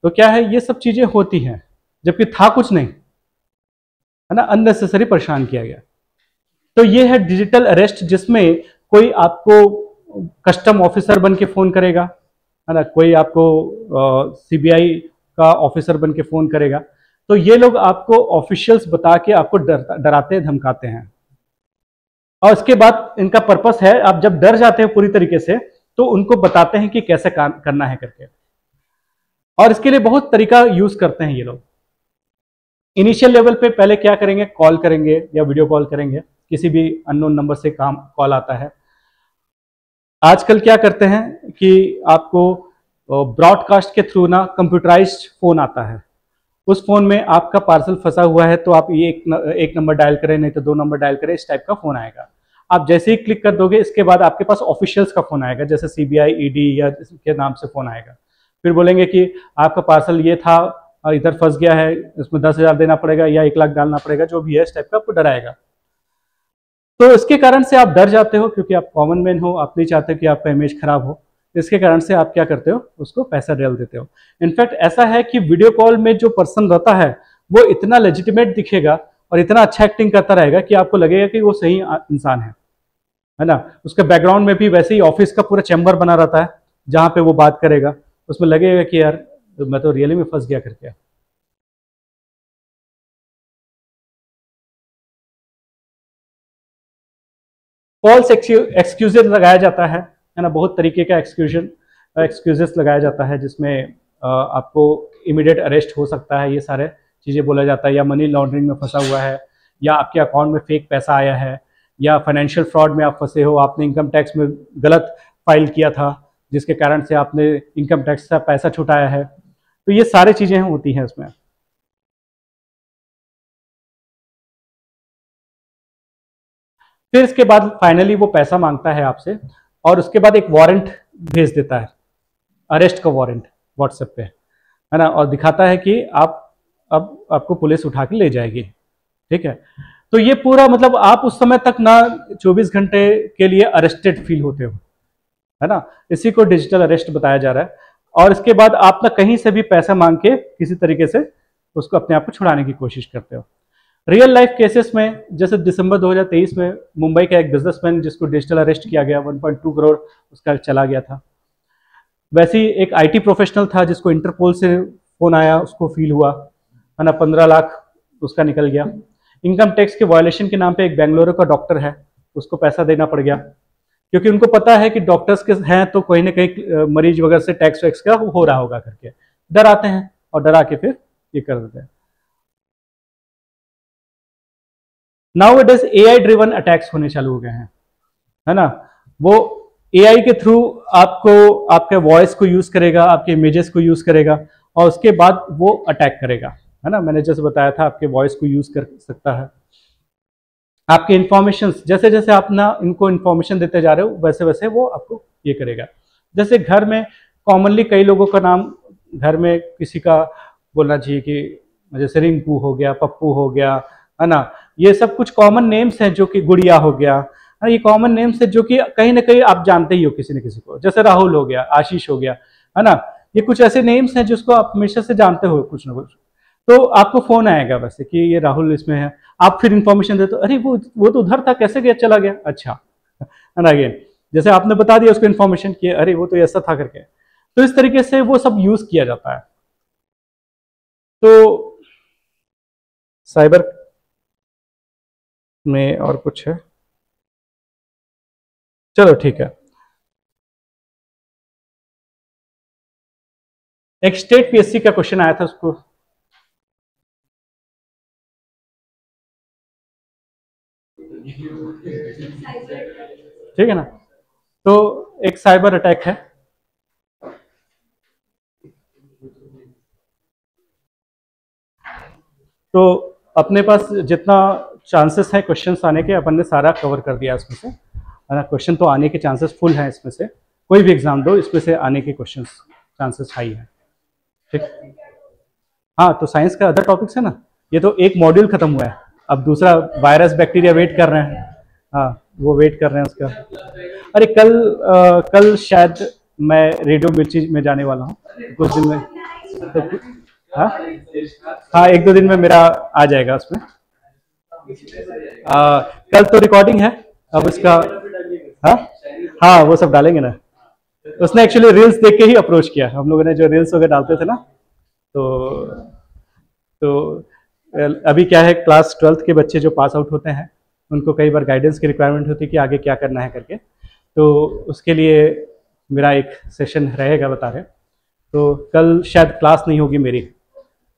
S1: तो क्या है, ये सब चीज़ें होती हैं जबकि था कुछ नहीं, है ना, अननेसेसरी परेशान किया गया। तो ये है डिजिटल अरेस्ट, जिसमें कोई आपको कस्टम ऑफिसर बन के फ़ोन करेगा, है ना, कोई आपको सीबीआई का ऑफिसर बन के फ़ोन करेगा, तो ये लोग आपको ऑफिशियल्स बता के आपको डराते धमकाते हैं, और उसके बाद इनका पर्पस है, आप जब डर जाते हैं पूरी तरीके से तो उनको बताते हैं कि कैसे काम करना है करके, और इसके लिए बहुत तरीका यूज करते हैं ये लोग। इनिशियल लेवल पे पहले क्या करेंगे, कॉल करेंगे या वीडियो कॉल करेंगे, किसी भी अननोन नंबर से काम कॉल आता है। आजकल क्या करते हैं कि आपको ब्रॉडकास्ट के थ्रू ना कंप्यूटराइज्ड फोन आता है, उस फोन में आपका पार्सल फंसा हुआ है तो आप ये एक नंबर डायल करें, नहीं तो 2 नंबर डायल करें, इस टाइप का फोन आएगा। आप जैसे ही क्लिक कर दोगे इसके बाद आपके पास ऑफिशियल्स का फोन आएगा, जैसे सीबीआई, ईडी या इसके नाम से फोन आएगा। फिर बोलेंगे कि आपका पार्सल ये था और इधर फंस गया है, इसमें 10,000 देना पड़ेगा या 1 लाख डालना पड़ेगा, जो भी है इस टाइप का आपको डराएगा। तो इसके कारण से आप डर जाते हो, क्योंकि आप कॉमन मैन हो, आप नहीं चाहते कि आपका इमेज खराब हो, इसके कारण से आप क्या करते हो, उसको पैसा डाल देते हो। इनफैक्ट ऐसा है कि वीडियो कॉल में जो पर्सन रहता है वो इतना लेजिटिमेट दिखेगा और इतना अच्छा एक्टिंग करता रहेगा कि आपको लगेगा कि वो सही इंसान है ना। उसके बैकग्राउंड में भी वैसे ही ऑफिस का पूरा चैम्बर बना रहता है जहां पे वो बात करेगा, उसमें लगेगा कि यार मैं तो रियली में फंस गया करके। फॉल्स एक्सक्यूजेस लगाया जाता है ना, बहुत तरीके का एक्सक्यूजेस लगाया जाता है, जिसमें आपको इमीडिएट अरेस्ट हो सकता है, ये सारे चीज़ें बोला जाता है, या मनी लॉन्ड्रिंग में फंसा हुआ है, या आपके अकाउंट में फेक पैसा आया है, या फाइनेंशियल फ्रॉड में आप फंसे हो, आपने इनकम टैक्स में गलत फाइल किया था जिसके कारण से आपने इनकम टैक्स का पैसा छुटाया है। तो ये सारी चीज़ें होती हैं इसमें। फिर इसके बाद फाइनली वो पैसा मांगता है आपसे, और उसके बाद एक वारंट भेज देता है, अरेस्ट का वारंट व्हाट्सएप पे, है ना, और दिखाता है कि अब आपको पुलिस उठा के ले जाएगी। ठीक है, तो ये पूरा मतलब आप उस समय तक ना 24 घंटे के लिए अरेस्टेड फील होते हो, है ना, इसी को डिजिटल अरेस्ट बताया जा रहा है। और इसके बाद आप ना कहीं से भी पैसा मांग के किसी तरीके से उसको अपने आप को छुड़ाने की कोशिश करते हो। रियल लाइफ केसेस में जैसे दिसंबर 2023 में मुंबई का एक बिजनेसमैन जिसको डिजिटल अरेस्ट किया गया, 1.2 करोड़ उसका चला गया था। वैसे ही एक आईटी प्रोफेशनल था जिसको इंटरपोल से फोन आया, उसको फील हुआ, है ना, 15 लाख उसका निकल गया। इनकम टैक्स के वायलेशन के नाम पे एक बेंगलुरु का डॉक्टर है, उसको पैसा देना पड़ गया, क्योंकि उनको पता है कि डॉक्टर्स के हैं तो कहीं ना कहीं मरीज वगैरह से टैक्स वैक्स का हो रहा होगा करके डराते हैं, और डरा के फिर ये कर देते हैं। Now it is AI driven attacks होने चालू हो गए हैं, है ना। वो एआई के थ्रू आपको आपके वॉइस को यूज करेगा, आपके इमेजेस को यूज करेगा, और उसके बाद वो अटैक करेगा, है ना। मैंने जैसे बताया था आपके वॉइस को यूज कर सकता है, आपके इंफॉर्मेशन, जैसे जैसे आप ना इनको इंफॉर्मेशन देते जा रहे हो वैसे वैसे वो आपको ये करेगा। जैसे घर में कॉमनली कई लोगों का नाम घर में किसी का बोलना चाहिए कि जैसे रिंकू हो गया, पप्पू हो गया, है ना, ये सब कुछ कॉमन नेम्स हैं, जो कि गुड़िया हो गया, है ना, ये कॉमन नेम्स है जो कि कहीं ना कहीं आप जानते ही हो किसी न किसी को। जैसे राहुल हो गया, आशीष हो गया, है ना, ये कुछ ऐसे नेम्स हैं जिसको आप हमेशा से जानते हो कुछ ना कुछ। तो आपको फोन आएगा वैसे कि ये राहुल इसमें है, आप फिर इंफॉर्मेशन देते हो, अरे वो तो उधर था, कैसे गया, चला गया, अच्छा, है ना। अगेन जैसे आपने बता दिया उसको इंफॉर्मेशन कि अरे वो तो ऐसा था करके, तो इस तरीके से वो सब यूज किया जाता है। तो साइबर में और कुछ है, चलो ठीक है। एक स्टेट पीएससी का क्वेश्चन आया था, उसको ठीक है ना। तो एक साइबर अटैक है, तो अपने पास जितना चांसेस है क्वेश्चंस आने के, अपन ने सारा कवर कर दिया इसमें से, है ना। क्वेश्चन तो आने के चांसेस फुल हैं इसमें से, कोई भी एग्जाम दो इसमें से आने के क्वेश्चंस चांसेस हाई है, ठीक। हाँ, तो साइंस का अदर टॉपिक्स है ना, ये तो एक मॉड्यूल खत्म हुआ है, अब दूसरा वायरस बैक्टीरिया वेट कर रहे हैं, हाँ वो वेट कर रहे हैं उसका। अरे कल शायद मैं रेडियो मिर्ची में जाने वाला हूँ कुछ दिन में, तो हाँ हाँ 1-2 दिन में मेरा आ जाएगा उसमें। कल तो रिकॉर्डिंग है, अब इसका हाँ हाँ वो सब डालेंगे ना। उसने एक्चुअली रील्स देख के ही अप्रोच किया, हम लोगों ने जो रील्स वगैरह डालते थे ना, तो तो अभी क्या है, क्लास 12th के बच्चे जो पास आउट होते हैं उनको कई बार गाइडेंस की रिक्वायरमेंट होती है कि आगे क्या करना है करके, तो उसके लिए मेरा एक सेशन रहेगा बता रहे। तो कल शायद क्लास नहीं होगी मेरी,